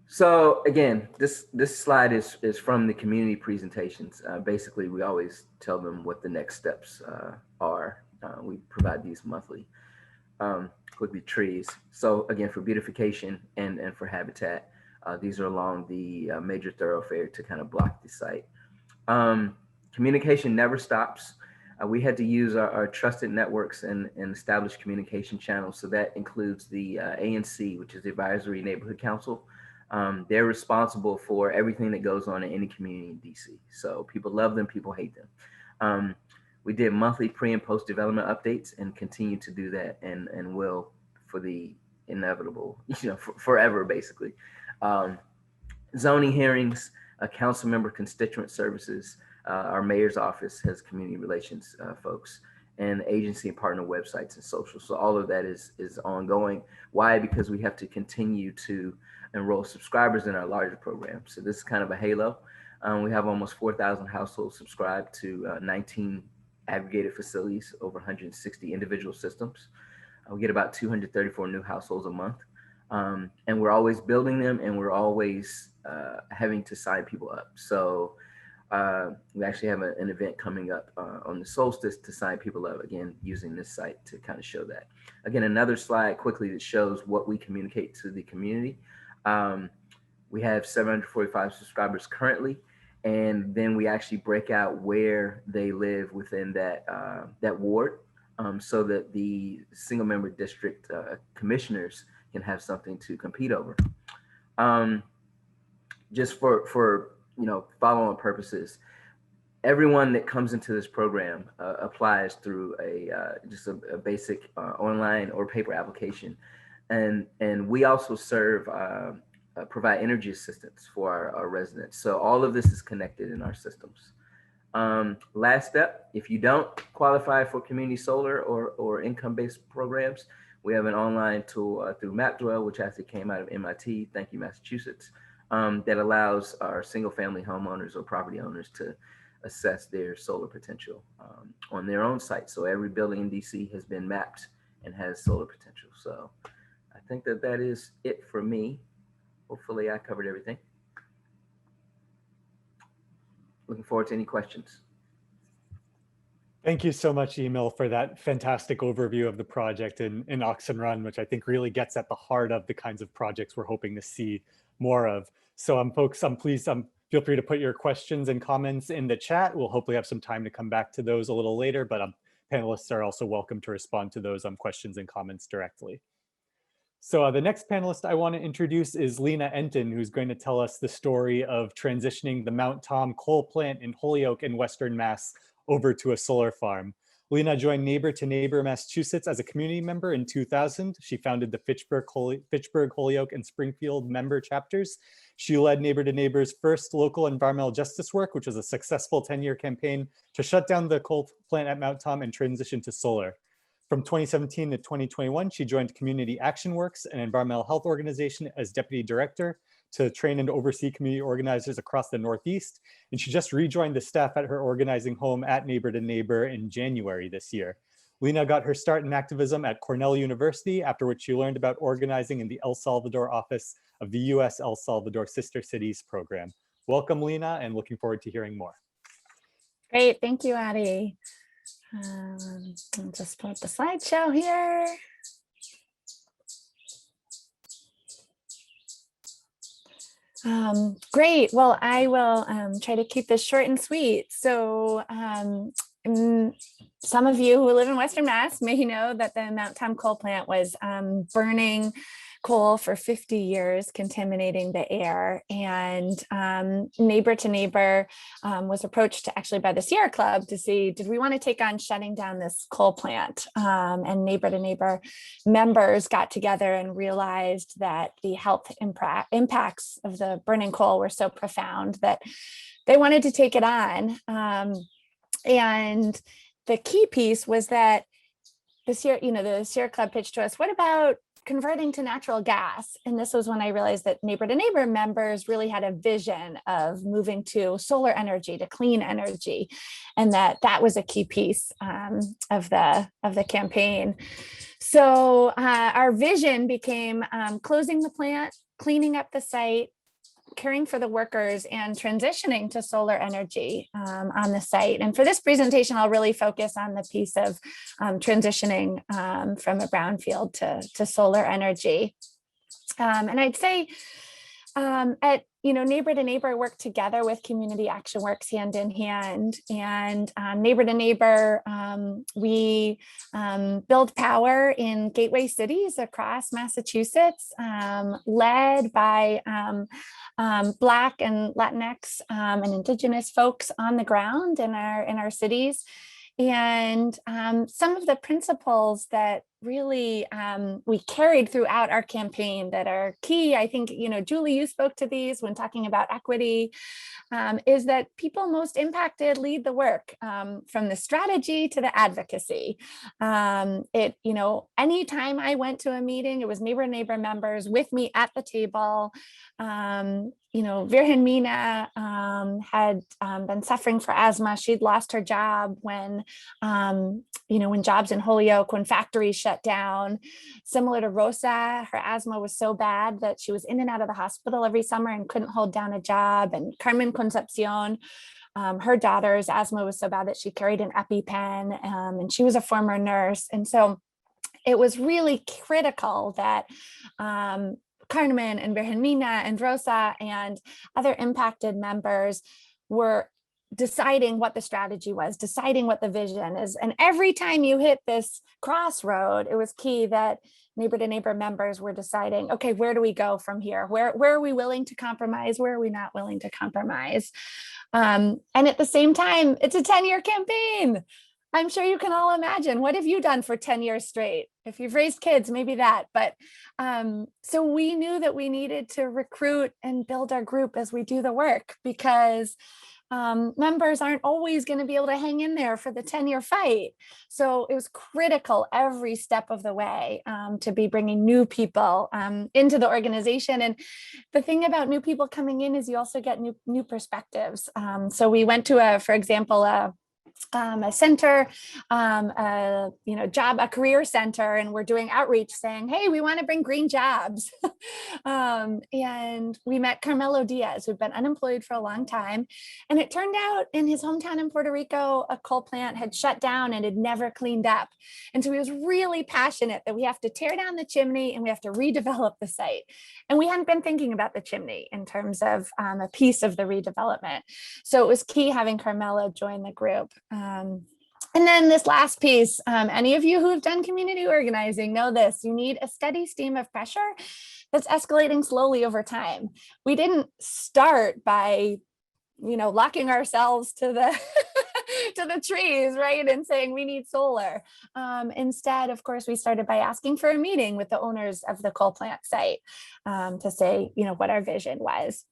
So again, this slide is from the community presentations. Basically, we always tell them what the next steps are. We provide these monthly, quickly trees. So again, for beautification and for habitat, these are along the major thoroughfare to kind of block the site. Communication never stops. We had to use our trusted networks and establish communication channels. So that includes the ANC, which is the Advisory Neighborhood Council. They're responsible for everything that goes on in any community in DC. So people love them, people hate them. We did monthly pre and post development updates and continue to do that and will for the inevitable, forever basically. Zoning hearings, council member constituent services, our mayor's office has community relations folks, and agency and partner websites and social. So all of that is ongoing. Why? Because we have to continue to enroll subscribers in our larger program. So this is kind of a halo. We have almost 4,000 households subscribed to 19 aggregated facilities, over 160 individual systems. We get about 234 new households a month. And we're always building them, and we're always having to sign people up. So we actually have an event coming up on the solstice to sign people up, again, using this site to kind of show that. Again, another slide quickly that shows what we communicate to the community. We have 745 subscribers currently, and then we actually break out where they live within that ward, so that the single member district commissioners can have something to compete over. Just for follow-on purposes, everyone that comes into this program applies through just a basic online or paper application, and we also provide energy assistance for our residents. So all of this is connected in our systems. Last step, if you don't qualify for community solar or income-based programs, we have an online tool through MapDwell, which actually came out of MIT, thank you, Massachusetts, that allows our single-family homeowners or property owners to assess their solar potential on their own site. So every building in DC has been mapped and has solar potential. So I think that is it for me. Hopefully I covered everything. Looking forward to any questions. Thank you so much, Emil, for that fantastic overview of the project in Oxen Run, which I think really gets at the heart of the kinds of projects we're hoping to see more of. So folks, please feel free to put your questions and comments in the chat. We'll hopefully have some time to come back to those a little later, but panelists are also welcome to respond to those questions and comments directly. So the next panelist I want to introduce is Lena Enton, who's going to tell us the story of transitioning the Mount Tom coal plant in Holyoke in Western Mass over to a solar farm. Lena joined Neighbor to Neighbor Massachusetts as a community member in 2000. She founded the Fitchburg, Holyoke, and Springfield member chapters. She led Neighbor to Neighbor's first local environmental justice work, which was a successful 10-year campaign to shut down the coal plant at Mount Tom and transition to solar. From 2017 to 2021, she joined Community Action Works, an environmental health organization, as deputy director to train and oversee community organizers across the Northeast. And she just rejoined the staff at her organizing home at Neighbor to Neighbor in January this year. Lena got her start in activism at Cornell University, after which she learned about organizing in the El Salvador office of the U.S. El Salvador Sister Cities program. Welcome, Lena, and looking forward to hearing more. Great, thank you, Addie. I'll just put the slideshow here. Great. Well, I will try to keep this short and sweet. So some of you who live in Western Mass may know that the Mount Tom coal plant was burning coal for 50 years, contaminating the air. And Neighbor to Neighbor was approached actually by the Sierra Club to see, did we want to take on shutting down this coal plant? And Neighbor to Neighbor members got together and realized that the health impacts of the burning coal were so profound that they wanted to take it on. And the key piece was that the Sierra Club pitched to us, what about converting to natural gas? And this was when I realized that Neighbor to Neighbor members really had a vision of moving to solar energy, to clean energy, and that was a key piece of the campaign. So our vision became closing the plant, cleaning up the site, caring for the workers, and transitioning to solar energy on the site. And for this presentation, I'll really focus on the piece of transitioning from a brownfield to solar energy. And I'd say at Neighbor to Neighbor work together with Community Action Works hand in hand. And Neighbor to Neighbor, we build power in gateway cities across Massachusetts, led by Black and Latinx and Indigenous folks on the ground in our cities. And some of the principles that really we carried throughout our campaign that are key, I think, Julie, you spoke to these when talking about equity, is that people most impacted lead the work, from the strategy to the advocacy. Anytime I went to a meeting, it was Neighbor to Neighbor members with me at the table. Virgen Mina had been suffering for asthma. She'd lost her job when jobs in Holyoke, when factories shut down. Similar to Rosa, her asthma was so bad that she was in and out of the hospital every summer and couldn't hold down a job. And Carmen Concepcion, her daughter's asthma was so bad that she carried an EpiPen, and she was a former nurse. And so it was really critical that Carmen and Virgen Mina and Rosa and other impacted members were deciding what the strategy was, deciding what the vision is. And every time you hit this crossroad, it was key that Neighbor to Neighbor members were deciding, okay, where do we go from here? Where are we willing to compromise? Where are we not willing to compromise? And at the same time, it's a 10-year campaign. I'm sure you can all imagine, what have you done for 10 years straight? If you've raised kids, maybe that. But so we knew that we needed to recruit and build our group as we do the work, because members aren't always going to be able to hang in there for the 10-year fight. So it was critical every step of the way to be bringing new people into the organization. And the thing about new people coming in is you also get new perspectives. So we went to for example, a center, a career center, and we're doing outreach saying, hey, we want to bring green jobs. And we met Carmelo Diaz, who'd been unemployed for a long time. And it turned out in his hometown in Puerto Rico, a coal plant had shut down and had never cleaned up. And so he was really passionate that we have to tear down the chimney and we have to redevelop the site. And we hadn't been thinking about the chimney in terms of a piece of the redevelopment. So it was key having Carmelo join the group. And then this last piece, any of you who have done community organizing know this, you need a steady stream of pressure that's escalating slowly over time. We didn't start by, locking ourselves to the to the trees, right? And saying we need solar. Instead, of course, we started by asking for a meeting with the owners of the coal plant site to say, what our vision was.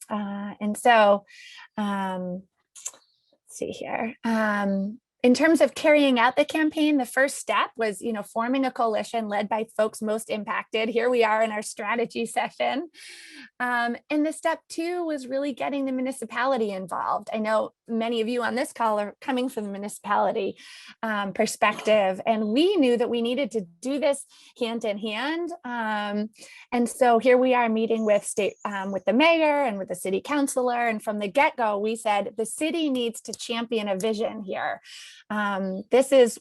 And so, let's see here. In terms of carrying out the campaign, the first step was, forming a coalition led by folks most impacted. Here we are in our strategy session. And the step 2 was really getting the municipality involved. I know many of you on this call are coming from the municipality perspective, and we knew that we needed to do this hand in hand. And so here we are meeting with with the mayor and with the city councilor. And from the get-go, we said the city needs to champion a vision here. This is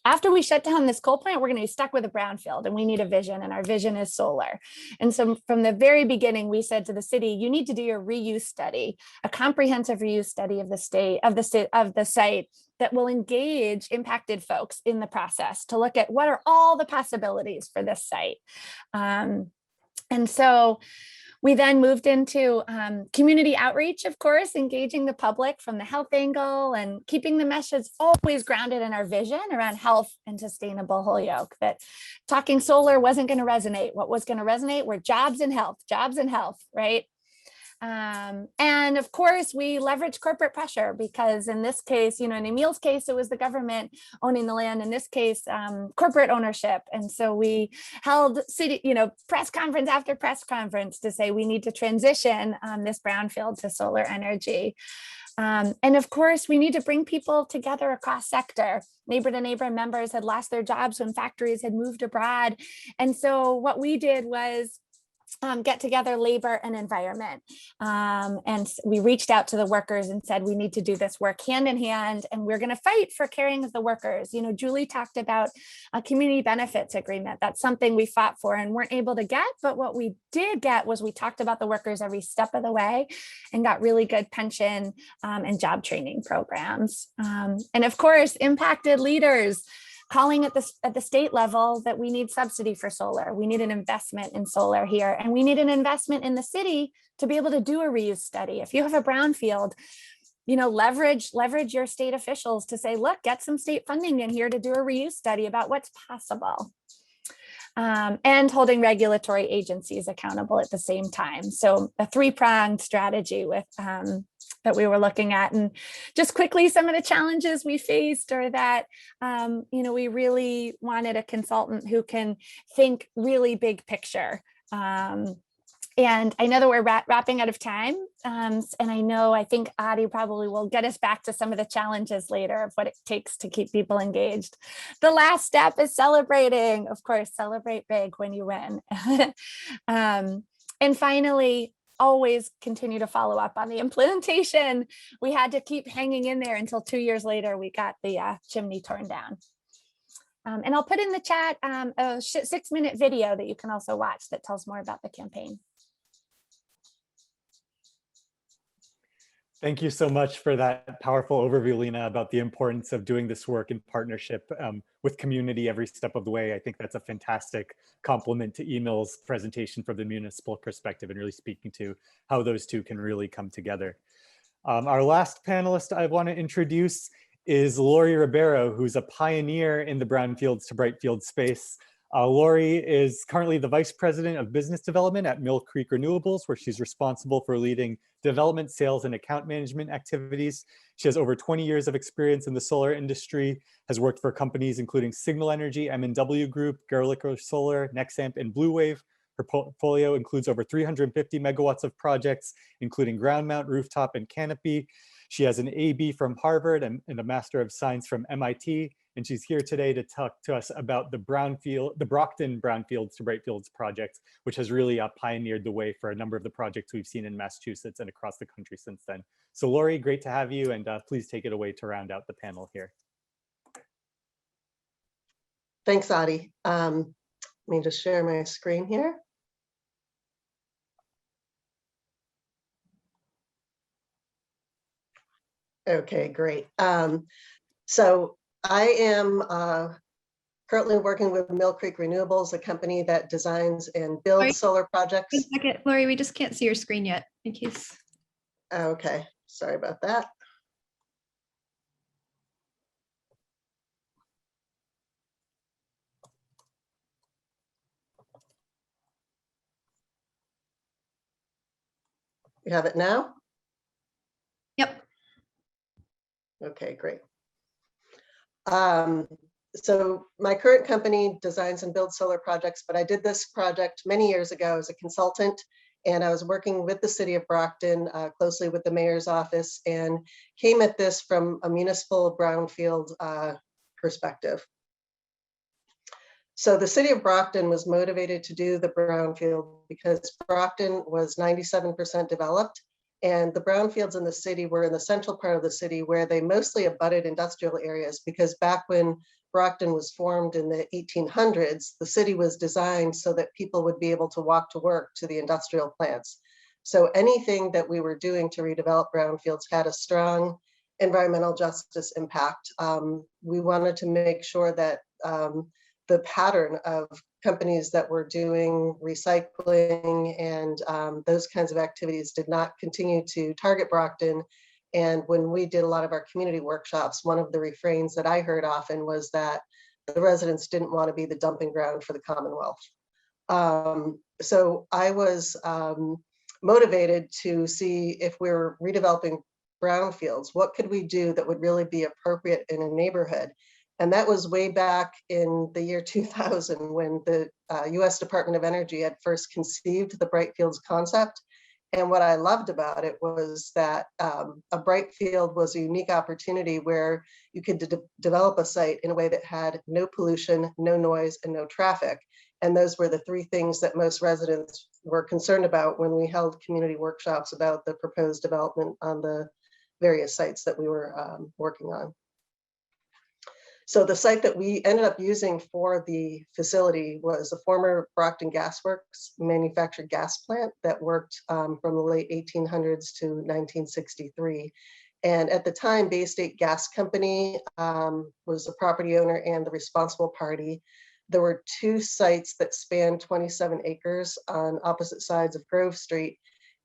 after we shut down this coal plant, we're going to be stuck with a brownfield, and we need a vision, and our vision is solar. And so from the very beginning, we said to the city, you need to do your reuse study, a comprehensive reuse study of the site that will engage impacted folks in the process to look at what are all the possibilities for this site. And so we then moved into community outreach, of course, engaging the public from the health angle and keeping the message always grounded in our vision around health and sustainable Holyoke, that talking solar wasn't going to resonate. What was going to resonate were jobs and health, right? And of course, we leverage corporate pressure because in this case, in Emil's case, it was the government owning the land. In this case, corporate ownership. And so we held city, press conference after press conference to say we need to transition this brownfield to solar energy. And of course, we need to bring people together across sector. Neighbor to neighbor members had lost their jobs when factories had moved abroad. And so what we did was get together labor and environment. And we reached out to the workers and said, we need to do this work hand in hand, and we're going to fight for caring of the workers. Julie talked about a community benefits agreement. That's something we fought for and weren't able to get. But what we did get was we talked about the workers every step of the way and got really good pension and job training programs. And of course, impacted leaders calling at the state level that we need subsidy for solar. We need an investment in solar here, and we need an investment in the city to be able to do a reuse study. If you have a brownfield, leverage your state officials to say, look, get some state funding in here to do a reuse study about what's possible. And holding regulatory agencies accountable at the same time. So a 3-pronged strategy with that we were looking at. And just quickly, some of the challenges we faced are that, we really wanted a consultant who can think really big picture. And I know that we're wrapping out of time. And I think Adi probably will get us back to some of the challenges later of what it takes to keep people engaged. The last step is celebrating. Of course, celebrate big when you win. And finally, always continue to follow up on the implementation. We had to keep hanging in there until 2 years later, we got the chimney torn down. And I'll put in the chat a 6-minute video that you can also watch that tells more about the campaign. Thank you so much for that powerful overview, Lena, about the importance of doing this work in partnership with community every step of the way. I think that's a fantastic complement to Emil's presentation from the municipal perspective and really speaking to how those two can really come together. Our last panelist I want to introduce is Lori Ribeiro, who's a pioneer in the Brownfields to Brightfield space. Lori is currently the Vice President of Business Development at Mill Creek Renewables, where she's responsible for leading development, sales, and account management activities. She has over 20 years of experience in the solar industry, has worked for companies including Signal Energy, M&W Group, Gerlicher Solar, Nexamp, and Blue Wave. Her portfolio includes over 350 megawatts of projects, including ground mount, rooftop, and canopy. She has an AB from Harvard and a Master of Science from MIT. And she's here today to talk to us about the Brockton Brownfields to Brightfields project, which has really pioneered the way for a number of the projects we've seen in Massachusetts and across the country since then. So Lori, great to have you, and please take it away to round out the panel here. Thanks, Adi. Let me just share my screen here. Okay, great. So I am currently working with Mill Creek Renewables, a company that designs and builds solar projects. One second, Lori, we just can't see your screen yet in case. Okay, sorry about that. You have it now? Yep. Okay, great. So my current company designs and builds solar projects, but I did this project many years ago as a consultant, and I was working with the city of Brockton, closely with the mayor's office, and came at this from a municipal brownfield perspective. So the city of Brockton was motivated to do the brownfield because Brockton was 97% developed, and the brownfields in the city were in the central part of the city where they mostly abutted industrial areas, because back when Brockton was formed in the 1800s, the city was designed so that people would be able to walk to work to the industrial plants. So anything that we were doing to redevelop brownfields had a strong environmental justice impact. We wanted to make sure that the pattern of companies that were doing recycling and those kinds of activities did not continue to target Brockton. And when we did a lot of our community workshops, one of the refrains that I heard often was that the residents didn't want to be the dumping ground for the Commonwealth. So I was motivated to see, if we're redeveloping brownfields, what could we do that would really be appropriate in a neighborhood? And that was way back in the year 2000, when the US Department of Energy had first conceived the Brightfields concept. And what I loved about it was that a Brightfield was a unique opportunity where you could develop a site in a way that had no pollution, no noise, and no traffic. And those were the three things that most residents were concerned about when we held community workshops about the proposed development on the various sites that we were working on. So the site that we ended up using for the facility was a former Brockton Gasworks manufactured gas plant that worked from the late 1800s to 1963. And at the time, Bay State Gas Company was the property owner and the responsible party. There were two sites that spanned 27 acres on opposite sides of Grove Street.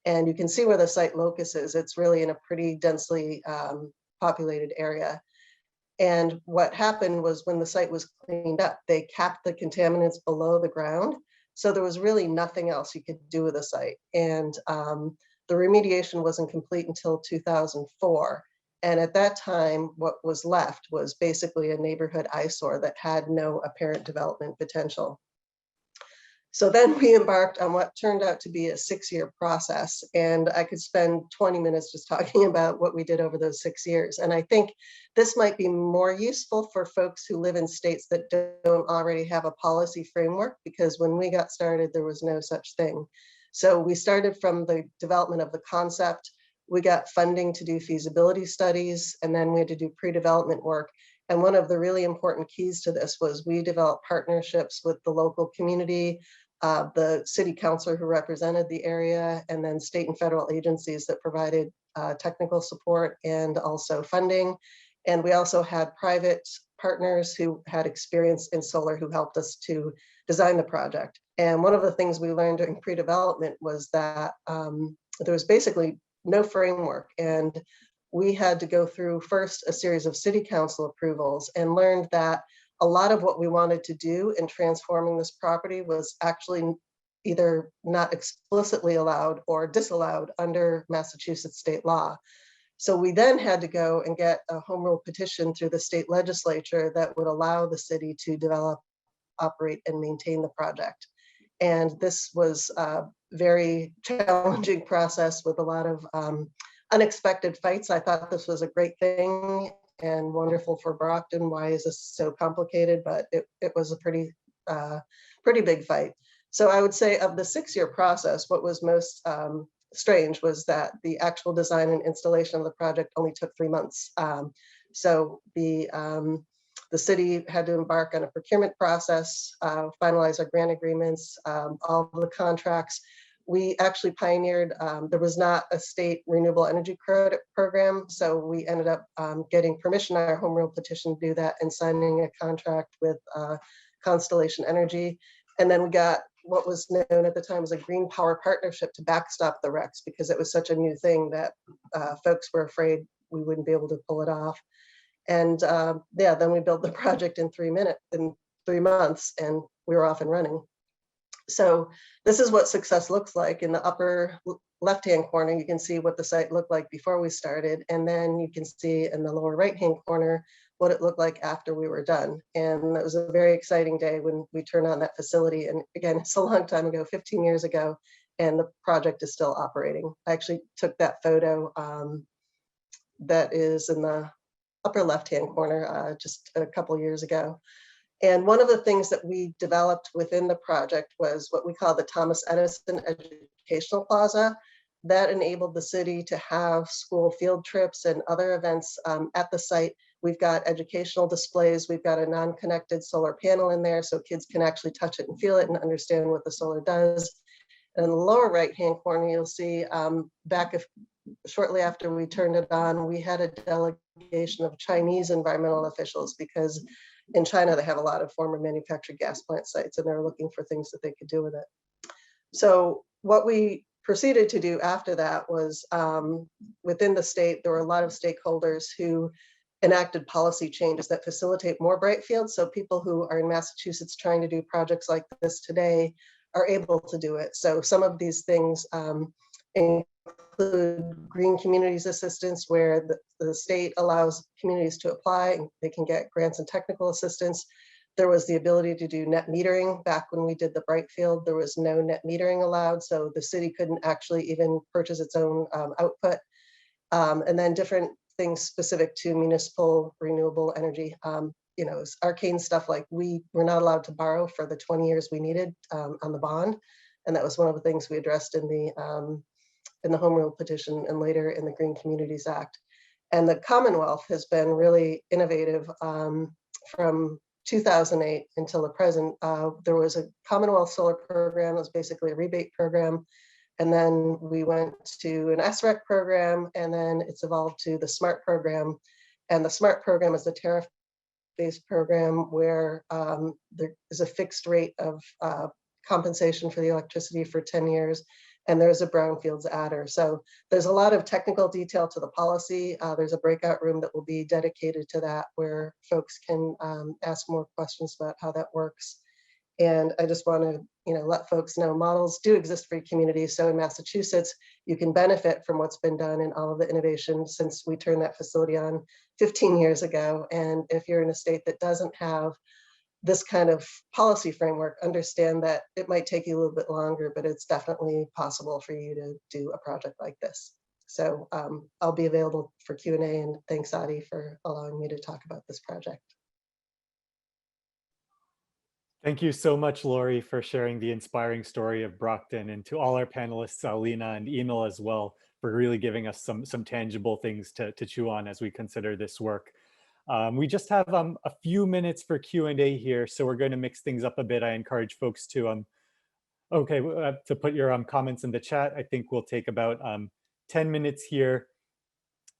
And you can see where the site locus is. It's really in a pretty densely populated area. And what happened was, when the site was cleaned up, they capped the contaminants below the ground. So there was really nothing else you could do with the site. And the remediation wasn't complete until 2004. And at that time, what was left was basically a neighborhood eyesore that had no apparent development potential. So then we embarked on what turned out to be a 6-year process. And I could spend 20 minutes just talking about what we did over those 6 years. And I think this might be more useful for folks who live in states that don't already have a policy framework, because when we got started, there was no such thing. So we started from the development of the concept. We got funding to do feasibility studies, and then we had to do pre-development work. And one of the really important keys to this was we developed partnerships with the local community, the city councilor who represented the area, and then state and federal agencies that provided technical support and also funding. And we also had private partners who had experience in solar who helped us to design the project. And one of the things we learned during pre-development was that there was basically no framework. And we had to go through first a series of city council approvals, and learned that a lot of what we wanted to do in transforming this property was actually either not explicitly allowed or disallowed under Massachusetts state law. So we then had to go and get a home rule petition through the state legislature that would allow the city to develop, operate, and maintain the project. And this was a very challenging process with a lot of unexpected fights. I thought this was a great thing and wonderful for Brockton. Why is this so complicated? But it was a pretty big fight. So I would say of the 6-year process, what was most strange was that the actual design and installation of the project only took 3 months. So the city had to embark on a procurement process, finalize our grant agreements, all the contracts. We actually pioneered, there was not a state renewable energy credit program, so we ended up getting permission on our home rule petition to do that and signing a contract with Constellation Energy. And then we got what was known at the time as a green power partnership to backstop the RECs, because it was such a new thing that folks were afraid we wouldn't be able to pull it off. And yeah, then we built the project in 3 months, and we were off and running. So this is what success looks like. In the upper left-hand corner, you can see what the site looked like before we started. And then you can see in the lower right-hand corner what it looked like after we were done. And it was a very exciting day when we turned on that facility. And again, it's a long time ago, 15 years ago, and the project is still operating. I actually took that photo that is in the upper left-hand corner just a couple years ago. And one of the things that we developed within the project was what we call the Thomas Edison Educational Plaza. That enabled the city to have school field trips and other events at the site. We've got educational displays. We've got a non-connected solar panel in there so kids can actually touch it and feel it and understand what the solar does. And in the lower right-hand corner, you'll see shortly after we turned it on, we had a delegation of Chinese environmental officials, because in China, they have a lot of former manufactured gas plant sites, and they're looking for things that they could do with it. So what we proceeded to do after that was within the state, there were a lot of stakeholders who enacted policy changes that facilitate more Brightfields. So people who are in Massachusetts trying to do projects like this today are able to do it. So some of these things include Green Communities Assistance, where the state allows communities to apply and they can get grants and technical assistance. There was the ability to do net metering. Back when we did the Brightfield, there was no net metering allowed, so the city couldn't actually even purchase its own output. And then different things specific to municipal renewable energy. You know, arcane stuff like we were not allowed to borrow for the 20 years we needed on the bond. And that was one of the things we addressed in the Home Rule petition and later in the Green Communities Act. And the Commonwealth has been really innovative from 2008 until the present. There was a Commonwealth solar program. It was basically a rebate program. And then we went to an SREC program, and then it's evolved to the SMART program. And the SMART program is a tariff-based program where there is a fixed rate of compensation for the electricity for 10 years. And there's a Brownfields adder. So there's a lot of technical detail to the policy. There's a breakout room that will be dedicated to that, where folks can ask more questions about how that works. And I just want to, let folks know models do exist for communities. So in Massachusetts, you can benefit from what's been done and all of the innovation since we turned that facility on 15 years ago. And if you're in a state that doesn't have this kind of policy framework, understand that it might take you a little bit longer, but it's definitely possible for you to do a project like this. So I'll be available for Q&A, and thanks, Adi, for allowing me to talk about this project. Thank you so much, Lori, for sharing the inspiring story of Brockton, and to all our panelists, Alina and Emil as well, for really giving us some tangible things to chew on as we consider this work. We just have a few minutes for Q&A here, so we're going to mix things up a bit. I encourage folks to to put your comments in the chat. I think we'll take about 10 minutes here.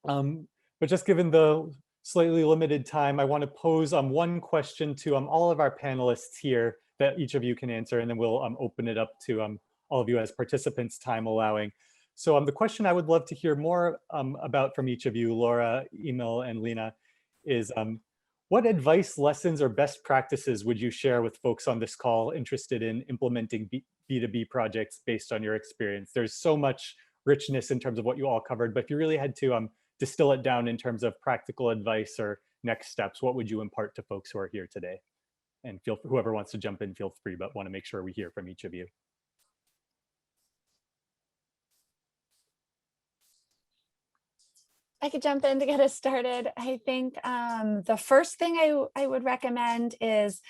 But just given the slightly limited time, I want to pose one question to all of our panelists here that each of you can answer, and then we'll open it up to all of you as participants, time allowing. So the question I would love to hear more about from each of you, Laura, Emil, and Lena, is what advice, lessons, or best practices would you share with folks on this call interested in implementing B2B projects based on your experience? There's so much richness in terms of what you all covered, but if you really had to distill it down in terms of practical advice or next steps, what would you impart to folks who are here today? And whoever wants to jump in, feel free, but want to make sure we hear from each of you. I could jump in to get us started. I think the first thing I would recommend is,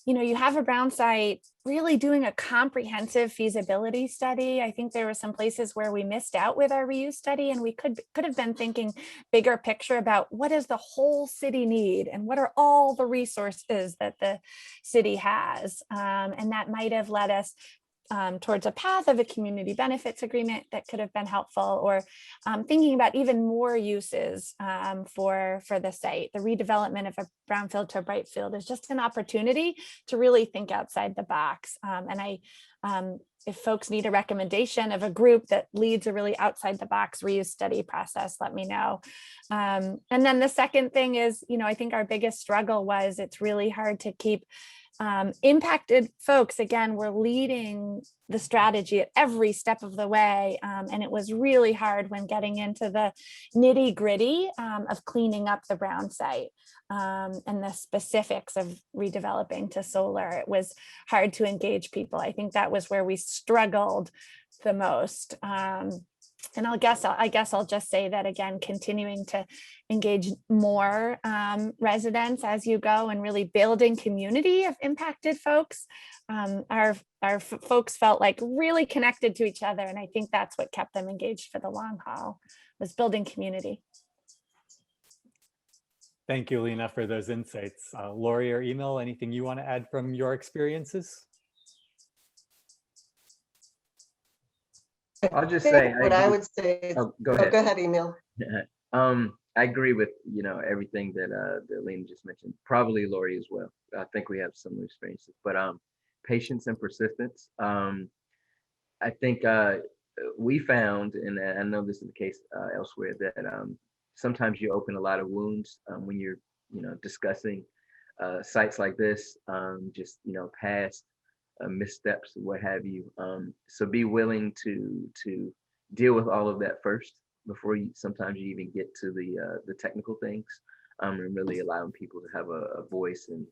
you have a brown site, really doing a comprehensive feasibility study. I think there were some places where we missed out with our reuse study, and we could have been thinking bigger picture about what does the whole city need and what are all the resources that the city has. And that might have led us towards a path of a community benefits agreement that could have been helpful, or thinking about even more uses for the site. The redevelopment of a brownfield to a Brightfield is just an opportunity to really think outside the box. If folks need a recommendation of a group that leads a really outside the box reuse study process, let me know. And then the second thing is, I think our biggest struggle was it's really hard to keep impacted folks. Again, we're leading the strategy at every step of the way. And it was really hard when getting into the nitty gritty of cleaning up the brown site and the specifics of redeveloping to solar. It was hard to engage people. I think that was where we struggled the most. And I guess I'll just say that again, continuing to engage more residents as you go and really building community of impacted folks. Our folks felt like really connected to each other. And I think that's what kept them engaged for the long haul, was building community. Thank you, Lena, for those insights. Lori or Emil, anything you want to add from your experiences? I'll just say what I would say. Oh, go ahead. Go ahead, Emil. I agree with everything that Lena just mentioned. Probably Lori as well. I think we have similar experiences, but patience and persistence. I think we found, and I know this is the case elsewhere, that sometimes you open a lot of wounds when you're discussing sites like this, just past missteps, what have you. So be willing to deal with all of that first before sometimes you even get to the technical things, and really allowing people to have a voice and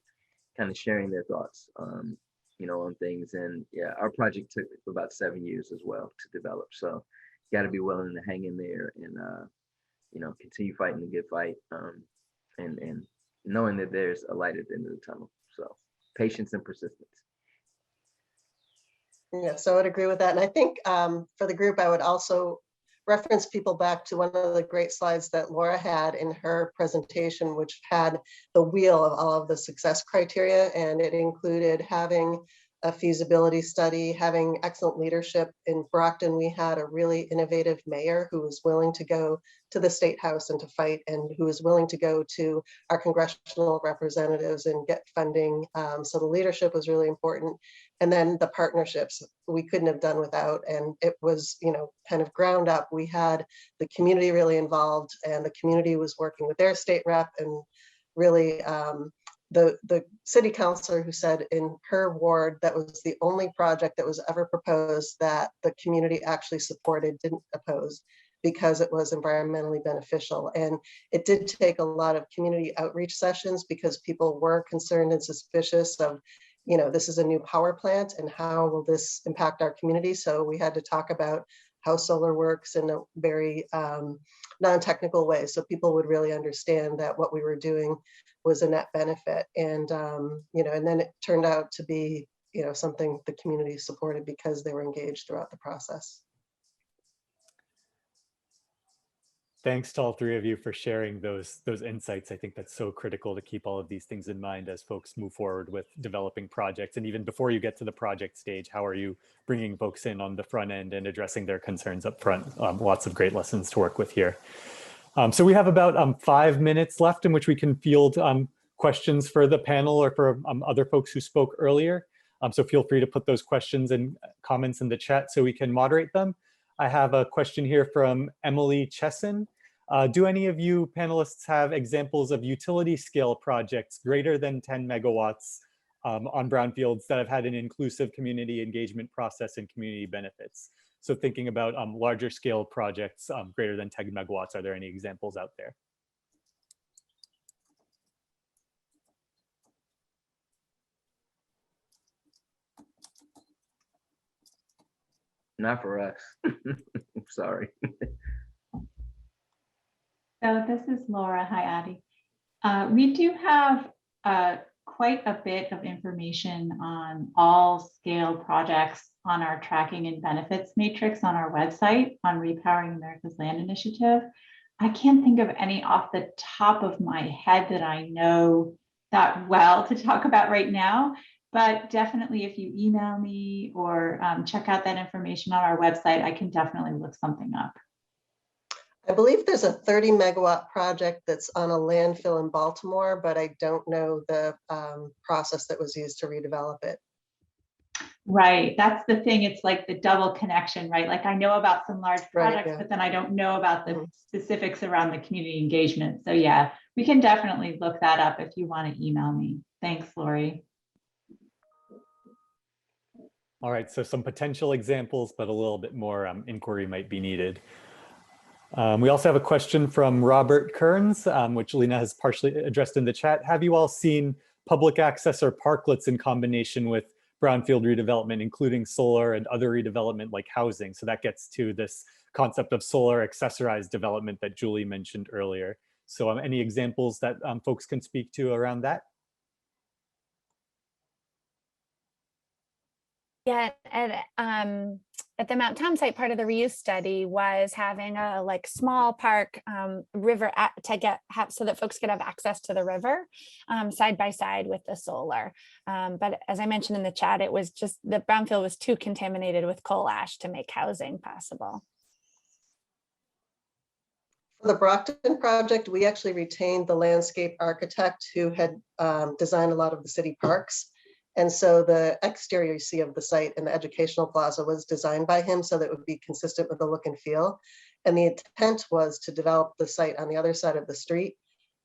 kind of sharing their thoughts, on things. And yeah, our project took about 7 years as well to develop. So you got to be willing to hang in there and continue fighting the good fight, and knowing that there's a light at the end of the tunnel. So patience and persistence. Yeah, so I would agree with that. And I think for the group, I would also reference people back to one of the great slides that Laura had in her presentation, which had the wheel of all of the success criteria. And it included having a feasibility study, having excellent leadership. In Brockton, we had a really innovative mayor who was willing to go to the State House and to fight, and who was willing to go to our congressional representatives and get funding. So the leadership was really important. And then the partnerships we couldn't have done without. And it was, kind of ground up. We had the community really involved, and the community was working with their state rep, and really the city councilor who said in her ward that was the only project that was ever proposed that the community actually supported, didn't oppose, because it was environmentally beneficial. And it did take a lot of community outreach sessions because people were concerned and suspicious of, this is a new power plant and how will this impact our community? So we had to talk about how solar works in a very non-technical way, so people would really understand that what we were doing was a net benefit. And and then it turned out to be something the community supported because they were engaged throughout the process. Thanks to all three of you for sharing those insights. I think that's so critical to keep all of these things in mind as folks move forward with developing projects. And even before you get to the project stage, how are you bringing folks in on the front end and addressing their concerns up front? Lots of great lessons to work with here. So we have about 5 minutes left in which we can field questions for the panel or for other folks who spoke earlier. So feel free to put those questions and comments in the chat so we can moderate them. I have a question here from Emily Chesson. Do any of you panelists have examples of utility scale projects greater than 10 megawatts on brownfields that have had an inclusive community engagement process and community benefits? So thinking about larger scale projects greater than 10 megawatts, are there any examples out there? Not for us. Sorry. So this is Laura. Hi, Addie. We do have quite a bit of information on all scale projects on our tracking and benefits matrix on our website on Repowering America's Land Initiative. I can't think of any off the top of my head that I know that well to talk about right now, but definitely if you email me or check out that information on our website, I can definitely look something up. I believe there's a 30 megawatt project that's on a landfill in Baltimore, but I don't know the process that was used to redevelop it. Right, that's the thing. It's like the double connection, right? Like I know about some large projects, yeah. but then I don't know about the specifics around the community engagement. So yeah, we can definitely look that up if you want to email me. Thanks, Lori. All right, so some potential examples, but a little bit more inquiry might be needed. We also have a question from Robert Kearns, which Lena has partially addressed in the chat. Have you all seen public access or parklets in combination with brownfield redevelopment, including solar and other redevelopment like housing? So that gets to this concept of solar accessorized development that Julie mentioned earlier. So any examples that folks can speak to around that? Yeah, and at the Mount Tom site, part of the reuse study was having a like small park river to so that folks could have access to the river side by side with the solar. But as I mentioned in the chat, it was just the brownfield was too contaminated with coal ash to make housing possible. For the Brockton project, we actually retained the landscape architect who had designed a lot of the city parks. And so the exterior you see of the site and the educational plaza was designed by him so that it would be consistent with the look and feel. And the intent was to develop the site on the other side of the street,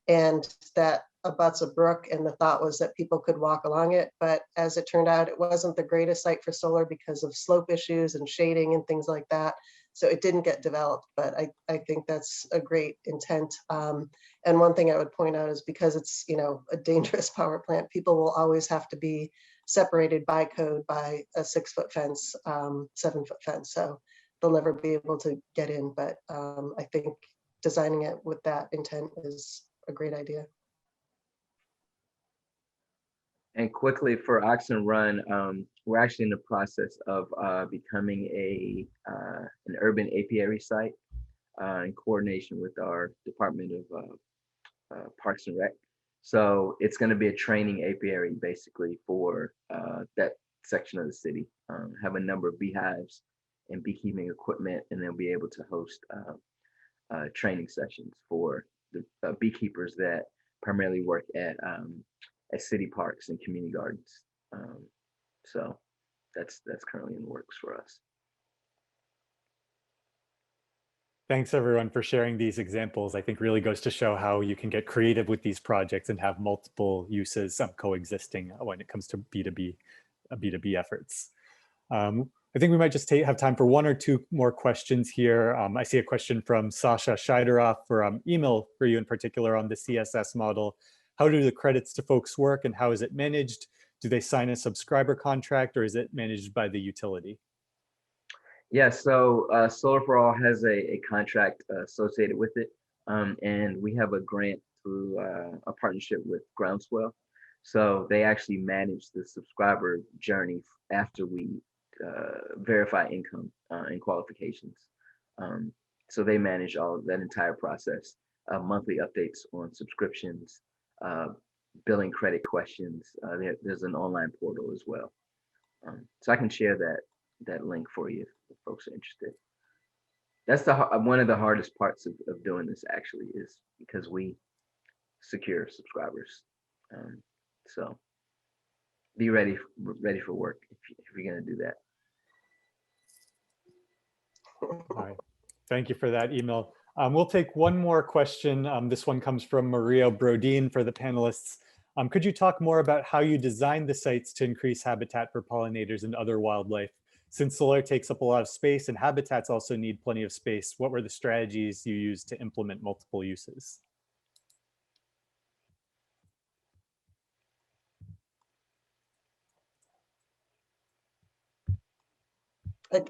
and that abuts a brook, and the thought was that people could walk along it. But as it turned out, it wasn't the greatest site for solar because of slope issues and shading and things like that. So it didn't get developed, but I think that's a great intent. And one thing I would point out is because it's, you know, a dangerous power plant, people will always have to be separated by code by a 6-foot fence, 7-foot fence. So they'll never be able to get in. But I think designing it with that intent is a great idea. And quickly for Oxen Run, we're actually in the process of becoming an urban apiary site in coordination with our Department of Parks and Rec. So it's going to be a training apiary basically for that section of the city. Have a number of beehives and beekeeping equipment, and then be able to host training sessions for the beekeepers that primarily work at city parks and community gardens. So that's currently in the works for us. Thanks everyone for sharing these examples. I think really goes to show how you can get creative with these projects and have multiple uses coexisting when it comes to B2B efforts. I think we might just have time for one or two more questions here. I see a question from Sasha Scheideroff for email for you in particular on the CSS model. How do the credits to folks work and how is it managed? Do they sign a subscriber contract or is it managed by the utility? Yeah, so Solar for All has a contract associated with it. And we have a grant through a partnership with Groundswell. So they actually manage the subscriber journey after we verify income and qualifications. So they manage all of that entire process, monthly updates on subscriptions, billing credit questions. There's an online portal as well. So I can share that link for you if folks are interested. That's one of the hardest parts of doing this actually, is because we secure subscribers. So be ready for work if you're going to do that. All right. Thank you for that email. We'll take one more question. This one comes from Maria Brodin for the panelists. Could you talk more about how you designed the sites to increase habitat for pollinators and other wildlife? Since solar takes up a lot of space and habitats also need plenty of space, what were the strategies you used to implement multiple uses?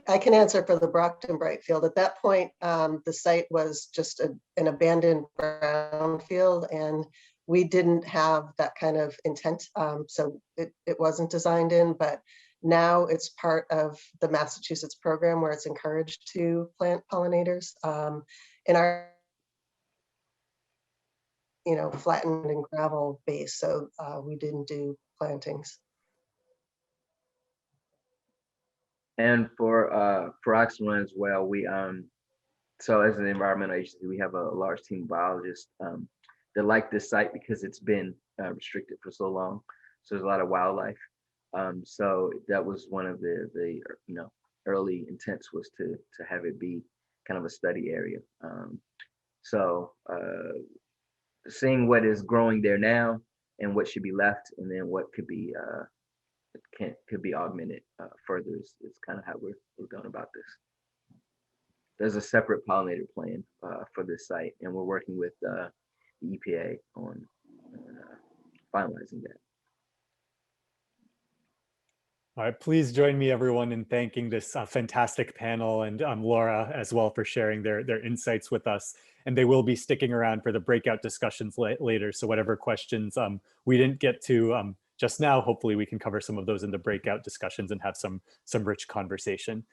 I can answer for the Brockton Brightfield. At that point, the site was just an abandoned brownfield, and we didn't have that kind of intent. So it wasn't designed in, but now it's part of the Massachusetts program where it's encouraged to plant pollinators. In our flattened and gravel base, so we didn't do plantings. And for Oxygen as well, we so as an environmental agency, we have a large team of biologists that like this site because it's been restricted for so long. So there's a lot of wildlife. So that was one of the early intents, was to have it be kind of a study area. So seeing what is growing there now and what should be left, and then what could be augmented further is kind of how we're going about this. There's a separate pollinator plan for this site, and we're working with the EPA on finalizing that. All right, please join me, everyone, in thanking this fantastic panel, and Laura as well for sharing their insights with us. And they will be sticking around for the breakout discussions later. So whatever questions we didn't get to just now, hopefully we can cover some of those in the breakout discussions and have some rich conversation.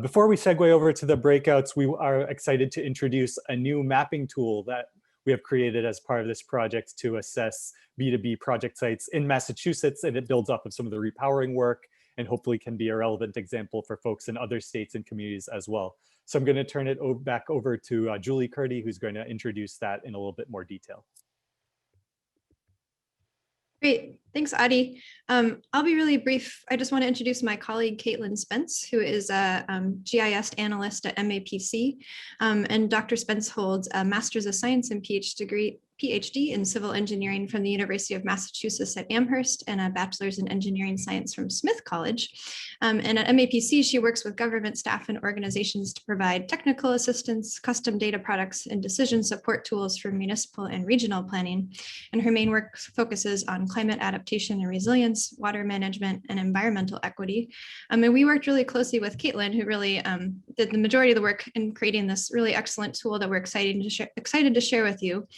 Before we segue over to the breakouts, we are excited to introduce a new mapping tool that we have created as part of this project to assess B2B project sites in Massachusetts, and it builds off of some of the repowering work and hopefully can be a relevant example for folks in other states and communities as well. So I'm going to turn it back over to Julie Curdy, who's going to introduce that in a little bit more detail. Great, thanks, Adi. I'll be really brief. I just want to introduce my colleague, Caitlin Spence, who is a GIS analyst at MAPC. And Dr. Spence holds a Master's of Science and PhD in Civil Engineering from the University of Massachusetts at Amherst, and a Bachelor's in Engineering Science from Smith College. And at MAPC, she works with government staff and organizations to provide technical assistance, custom data products, and decision support tools for municipal and regional planning. And her main work focuses on climate adaptation and resilience, water management, and environmental equity. And we worked really closely with Caitlin, who really did the majority of the work in creating this really excellent tool that we're excited to share with you.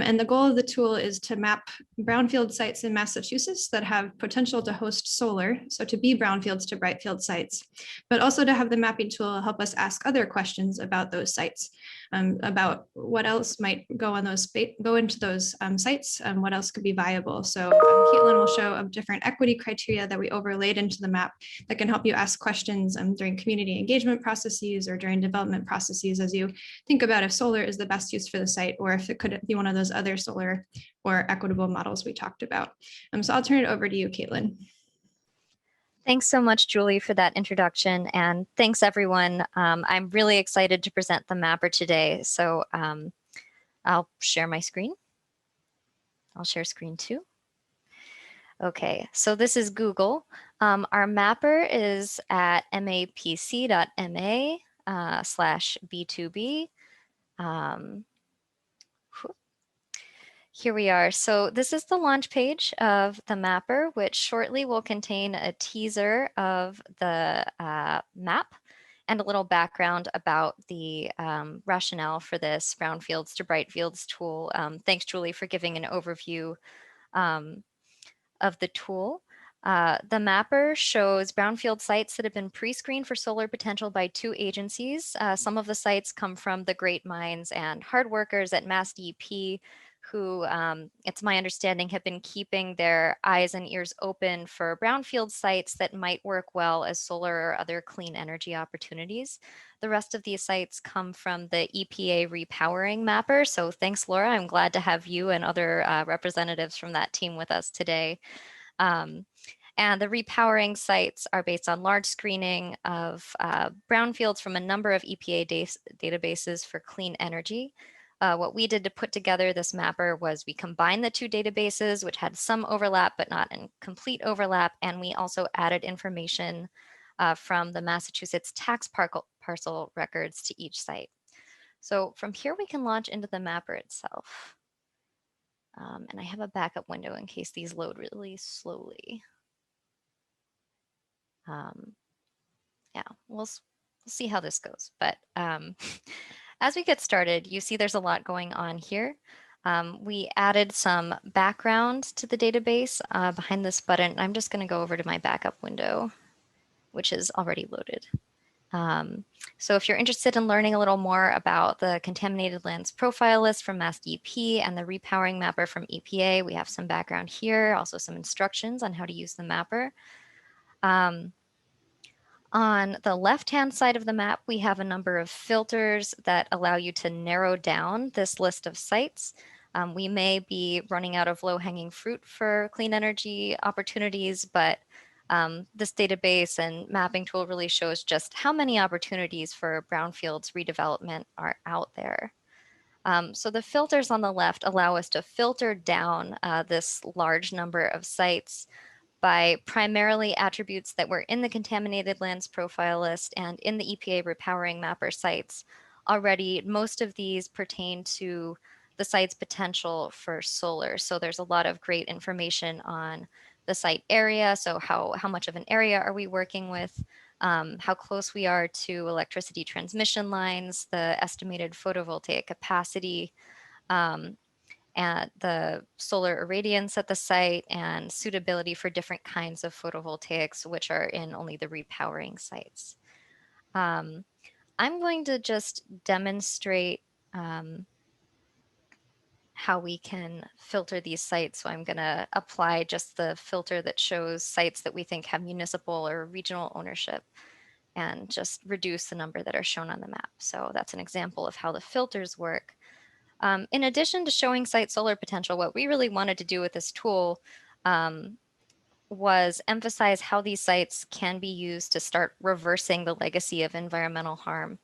And the goal of the tool is to map brownfield sites in Massachusetts that have potential to host solar, so to be brownfields to Brightfield sites, but also to have the mapping tool help us ask other questions about those sites, about what else might go into those sites, and what else could be viable. So Caitlin will show different equity criteria that we overlaid into the map that can help you ask questions during community engagement processes or during development processes as you think about if solar is the best use for the site, or if it could be one of those other solar or equitable models we talked about. So I'll turn it over to you, Caitlin. Thanks so much, Julie, for that introduction. And thanks, everyone. I'm really excited to present the mapper today. So I'll share my screen. I'll share screen too. Okay, so this is Google. Our mapper is at mapc.ma/B2B. Here we are. So this is the launch page of the mapper, which shortly will contain a teaser of the map and a little background about the rationale for this Brownfields to Brightfields tool. Thanks, Julie, for giving an overview of the tool. The mapper shows brownfield sites that have been pre-screened for solar potential by 2 agencies. Some of the sites come from the great minds and hard workers at Mass DEP, who, it's my understanding, have been keeping their eyes and ears open for brownfield sites that might work well as solar or other clean energy opportunities. The rest of these sites come from the EPA repowering mapper. So thanks, Laura. I'm glad to have you and other representatives from that team with us today. And the repowering sites are based on large screening of brownfields from a number of EPA databases for clean energy. What we did to put together this mapper was we combined the 2 databases, which had some overlap, but not in complete overlap. And we also added information from the Massachusetts tax parcel records to each site. So from here, we can launch into the mapper itself. And I have a backup window in case these load really slowly. yeah, we'll see how this goes. But as we get started, you see there's a lot going on here. We added some background to the database behind this button. I'm just going to go over to my backup window, which is already loaded. So if you're interested in learning a little more about the contaminated lands profile list from MassDEP and the repowering mapper from EPA, we have some background here, also some instructions on how to use the mapper. On the left-hand side of the map, we have a number of filters that allow you to narrow down this list of sites. We may be running out of low-hanging fruit for clean energy opportunities, but this database and mapping tool really shows just how many opportunities for brownfields redevelopment are out there. So the filters on the left allow us to filter down this large number of sites by primarily attributes that were in the contaminated lands profile list and in the EPA repowering mapper sites already. Most of these pertain to the site's potential for solar. So there's a lot of great information on the site area. So how much of an area are we working with? How close we are to electricity transmission lines, the estimated photovoltaic capacity, and the solar irradiance at the site, and suitability for different kinds of photovoltaics, which are in only the repowering sites. I'm going to just demonstrate how we can filter these sites. So I'm going to apply just the filter that shows sites that we think have municipal or regional ownership and just reduce the number that are shown on the map. So that's an example of how the filters work. In addition to showing site solar potential, what we really wanted to do with this tool was emphasize how these sites can be used to start reversing the legacy of environmental harm.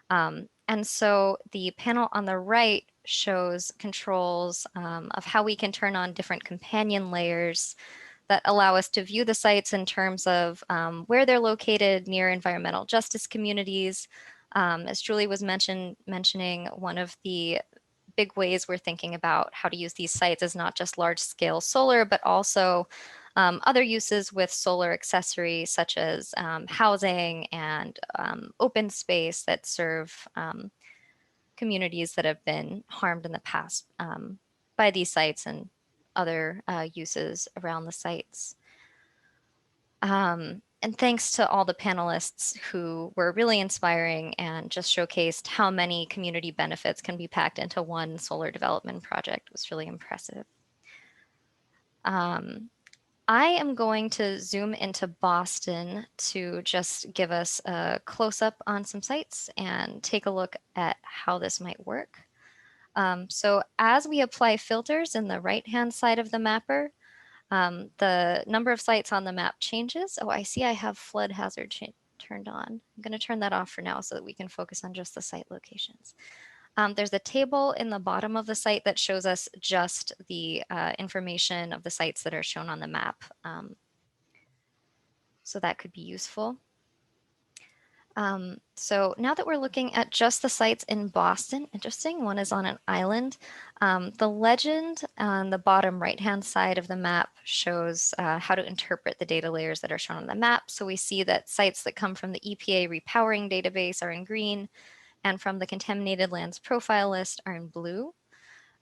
And so the panel on the right shows controls of how we can turn on different companion layers that allow us to view the sites in terms of where they're located near environmental justice communities. As Julie was mentioning, one of the big ways we're thinking about how to use these sites is not just large scale solar, but also other uses with solar accessories such as housing and open space that serve communities that have been harmed in the past by these sites and other uses around the sites. And thanks to all the panelists who were really inspiring and just showcased how many community benefits can be packed into one solar development project. It was really impressive. I am going to zoom into Boston to just give us a close-up on some sites and take a look at how this might work. So as we apply filters in the right-hand side of the mapper, the number of sites on the map changes. Oh, I see I have flood hazard turned on. I'm going to turn that off for now so that we can focus on just the site locations. There's a table in the bottom of the site that shows us just the information of the sites that are shown on the map. So that could be useful. So now that we're looking at just the sites in Boston, interesting, one is on an island. The legend on the bottom right-hand side of the map shows how to interpret the data layers that are shown on the map. So we see that sites that come from the EPA repowering database are in green, and from the contaminated lands profile list are in blue.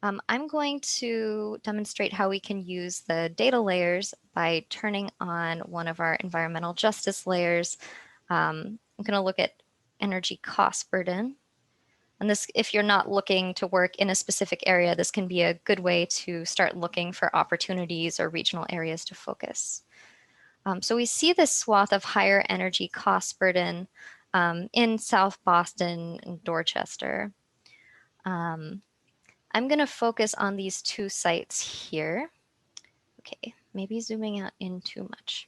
I'm going to demonstrate how we can use the data layers by turning on one of our environmental justice layers. I'm going to look at energy cost burden. And this, if you're not looking to work in a specific area, this can be a good way to start looking for opportunities or regional areas to focus. So we see this swath of higher energy cost burden in South Boston and Dorchester. I'm going to focus on these two sites here. Okay, maybe zooming out in too much.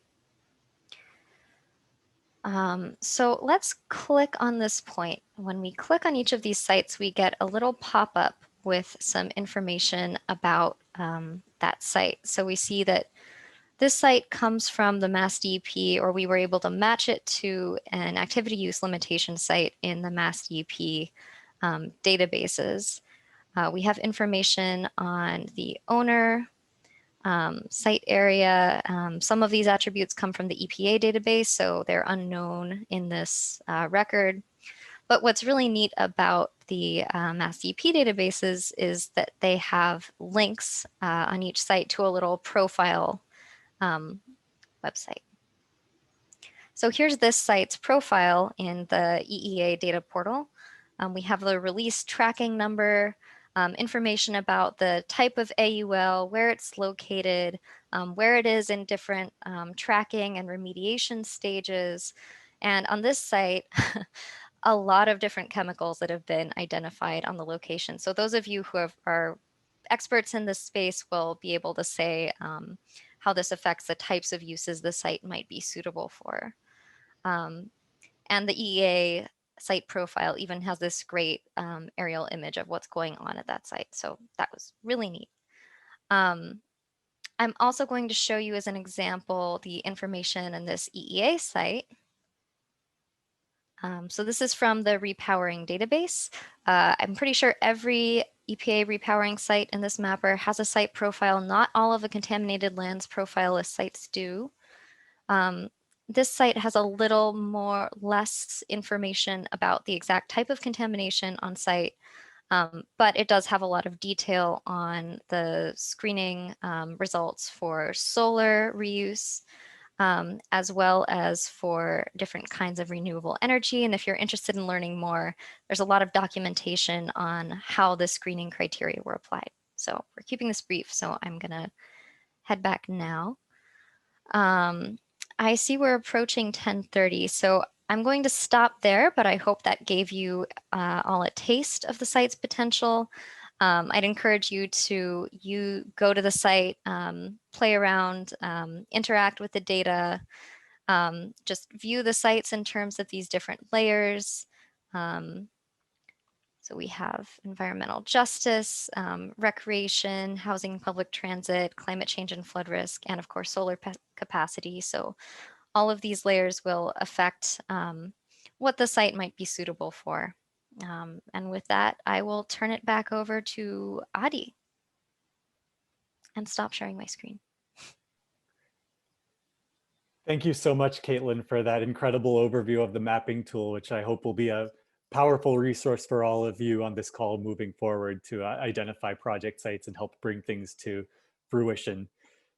So let's click on this point. When we click on each of these sites, we get a little pop-up with some information about that site. So we see that this site comes from the MassDEP, or we were able to match it to an activity use limitation site in the MassDEP databases. We have information on the owner, site area. Some of these attributes come from the EPA database, so they're unknown in this record. But what's really neat about the Mass DEP databases is that they have links on each site to a little profile website. So here's this site's profile in the EEA data portal. We have the release tracking number, information about the type of AUL, where it's located, where it is in different tracking and remediation stages. And on this site, a lot of different chemicals that have been identified on the location. So those of you who are experts in this space will be able to say how this affects the types of uses the site might be suitable for. And the EEA site profile even has this great aerial image of what's going on at that site. So that was really neat. I'm also going to show you as an example the information in this EEA site. So this is from the repowering database. I'm pretty sure every EPA repowering site in this mapper has a site profile. Not all of the contaminated lands profile sites do. This site has a little less information about the exact type of contamination on site, but it does have a lot of detail on the screening results for solar reuse, as well as for different kinds of renewable energy. And if you're interested in learning more, there's a lot of documentation on how the screening criteria were applied. So we're keeping this brief, so I'm gonna head back now. I see we're approaching 10:30, so I'm going to stop there, but I hope that gave you all a taste of the site's potential. I'd encourage you to go to the site, play around, interact with the data, just view the sites in terms of these different layers. So we have environmental justice, recreation, housing, public transit, climate change and flood risk, and of course, solar capacity. So all of these layers will affect what the site might be suitable for. And with that, I will turn it back over to Adi and stop sharing my screen. Thank you so much, Caitlin, for that incredible overview of the mapping tool, which I hope will be a powerful resource for all of you on this call moving forward to identify project sites and help bring things to fruition.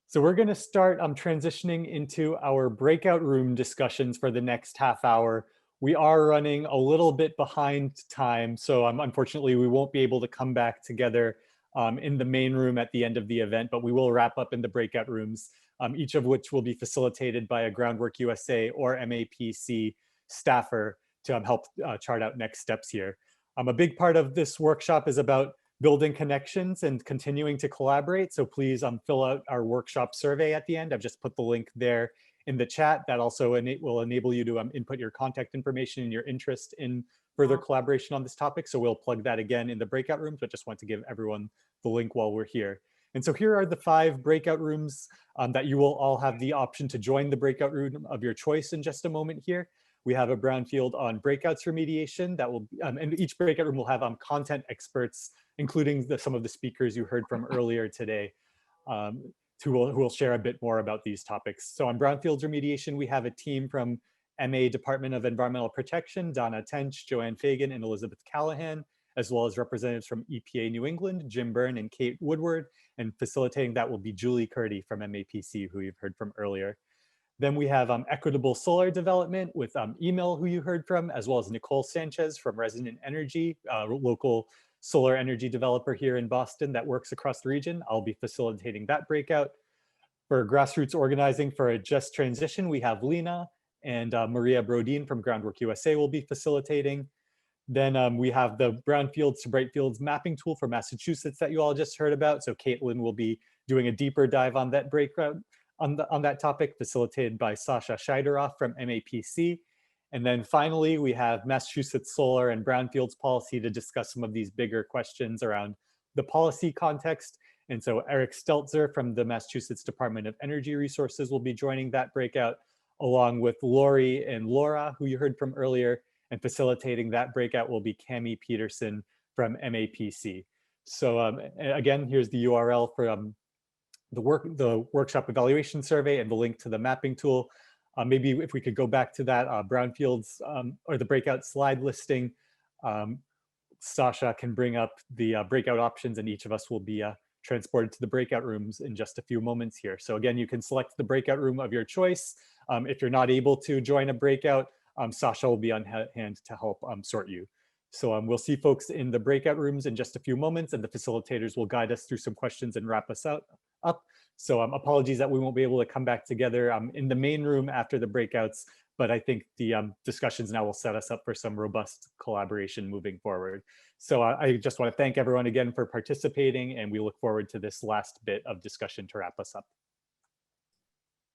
So we're going to start transitioning into our breakout room discussions for the next half hour. We are running a little bit behind time, so unfortunately we won't be able to come back together in the main room at the end of the event, but we will wrap up in the breakout rooms, each of which will be facilitated by a Groundwork USA or MAPC staffer to help chart out next steps here. A big part of this workshop is about building connections and continuing to collaborate. So please fill out our workshop survey at the end. I've just put the link there in the chat. That also will enable you to input your contact information and your interest in further collaboration on this topic. So we'll plug that again in the breakout rooms, but just want to give everyone the link while we're here. And so here are the 5 breakout rooms that you will all have the option to join the breakout room of your choice in just a moment here. We have a Brownfield on breakouts remediation that will, and each breakout room will have content experts, including some of the speakers you heard from earlier today, who will share a bit more about these topics. So on Brownfields remediation, we have a team from MA Department of Environmental Protection, Donna Tench, Joanne Fagan, and Elizabeth Callahan, as well as representatives from EPA New England, Jim Byrne and Kate Woodward, and facilitating that will be Julie Curdy from MAPC, who you've heard from earlier. Then we have Equitable Solar Development with Emil, who you heard from, as well as Nicole Sanchez from Resonant Energy, local solar energy developer here in Boston that works across the region. I'll be facilitating that breakout. For grassroots organizing for a just transition, we have Lena and Maria Brodin from Groundwork USA will be facilitating. Then we have the Brownfields to Brightfields mapping tool for Massachusetts that you all just heard about. So Caitlin will be doing a deeper dive on that breakout on that topic, facilitated by Sasha Scheideroff from MAPC. And then finally, we have Massachusetts Solar and Brownfields policy to discuss some of these bigger questions around the policy context. And so Eric Steltzer from the Massachusetts Department of Energy Resources will be joining that breakout, along with Lori and Laura, who you heard from earlier, and facilitating that breakout will be Cami Peterson from MAPC. So again, here's the URL for the workshop evaluation survey and the link to the mapping tool. Maybe if we could go back to that Brownfields or the breakout slide listing, Sasha can bring up the breakout options, and each of us will be transported to the breakout rooms in just a few moments here. So again, you can select the breakout room of your choice. If you're not able to join a breakout, Sasha will be on hand to help sort you. So we'll see folks in the breakout rooms in just a few moments, and the facilitators will guide us through some questions and wrap us up. So apologies that we won't be able to come back together in the main room after the breakouts, but I think the discussions now will set us up for some robust collaboration moving forward. So I just want to thank everyone again for participating, and we look forward to this last bit of discussion to wrap us up.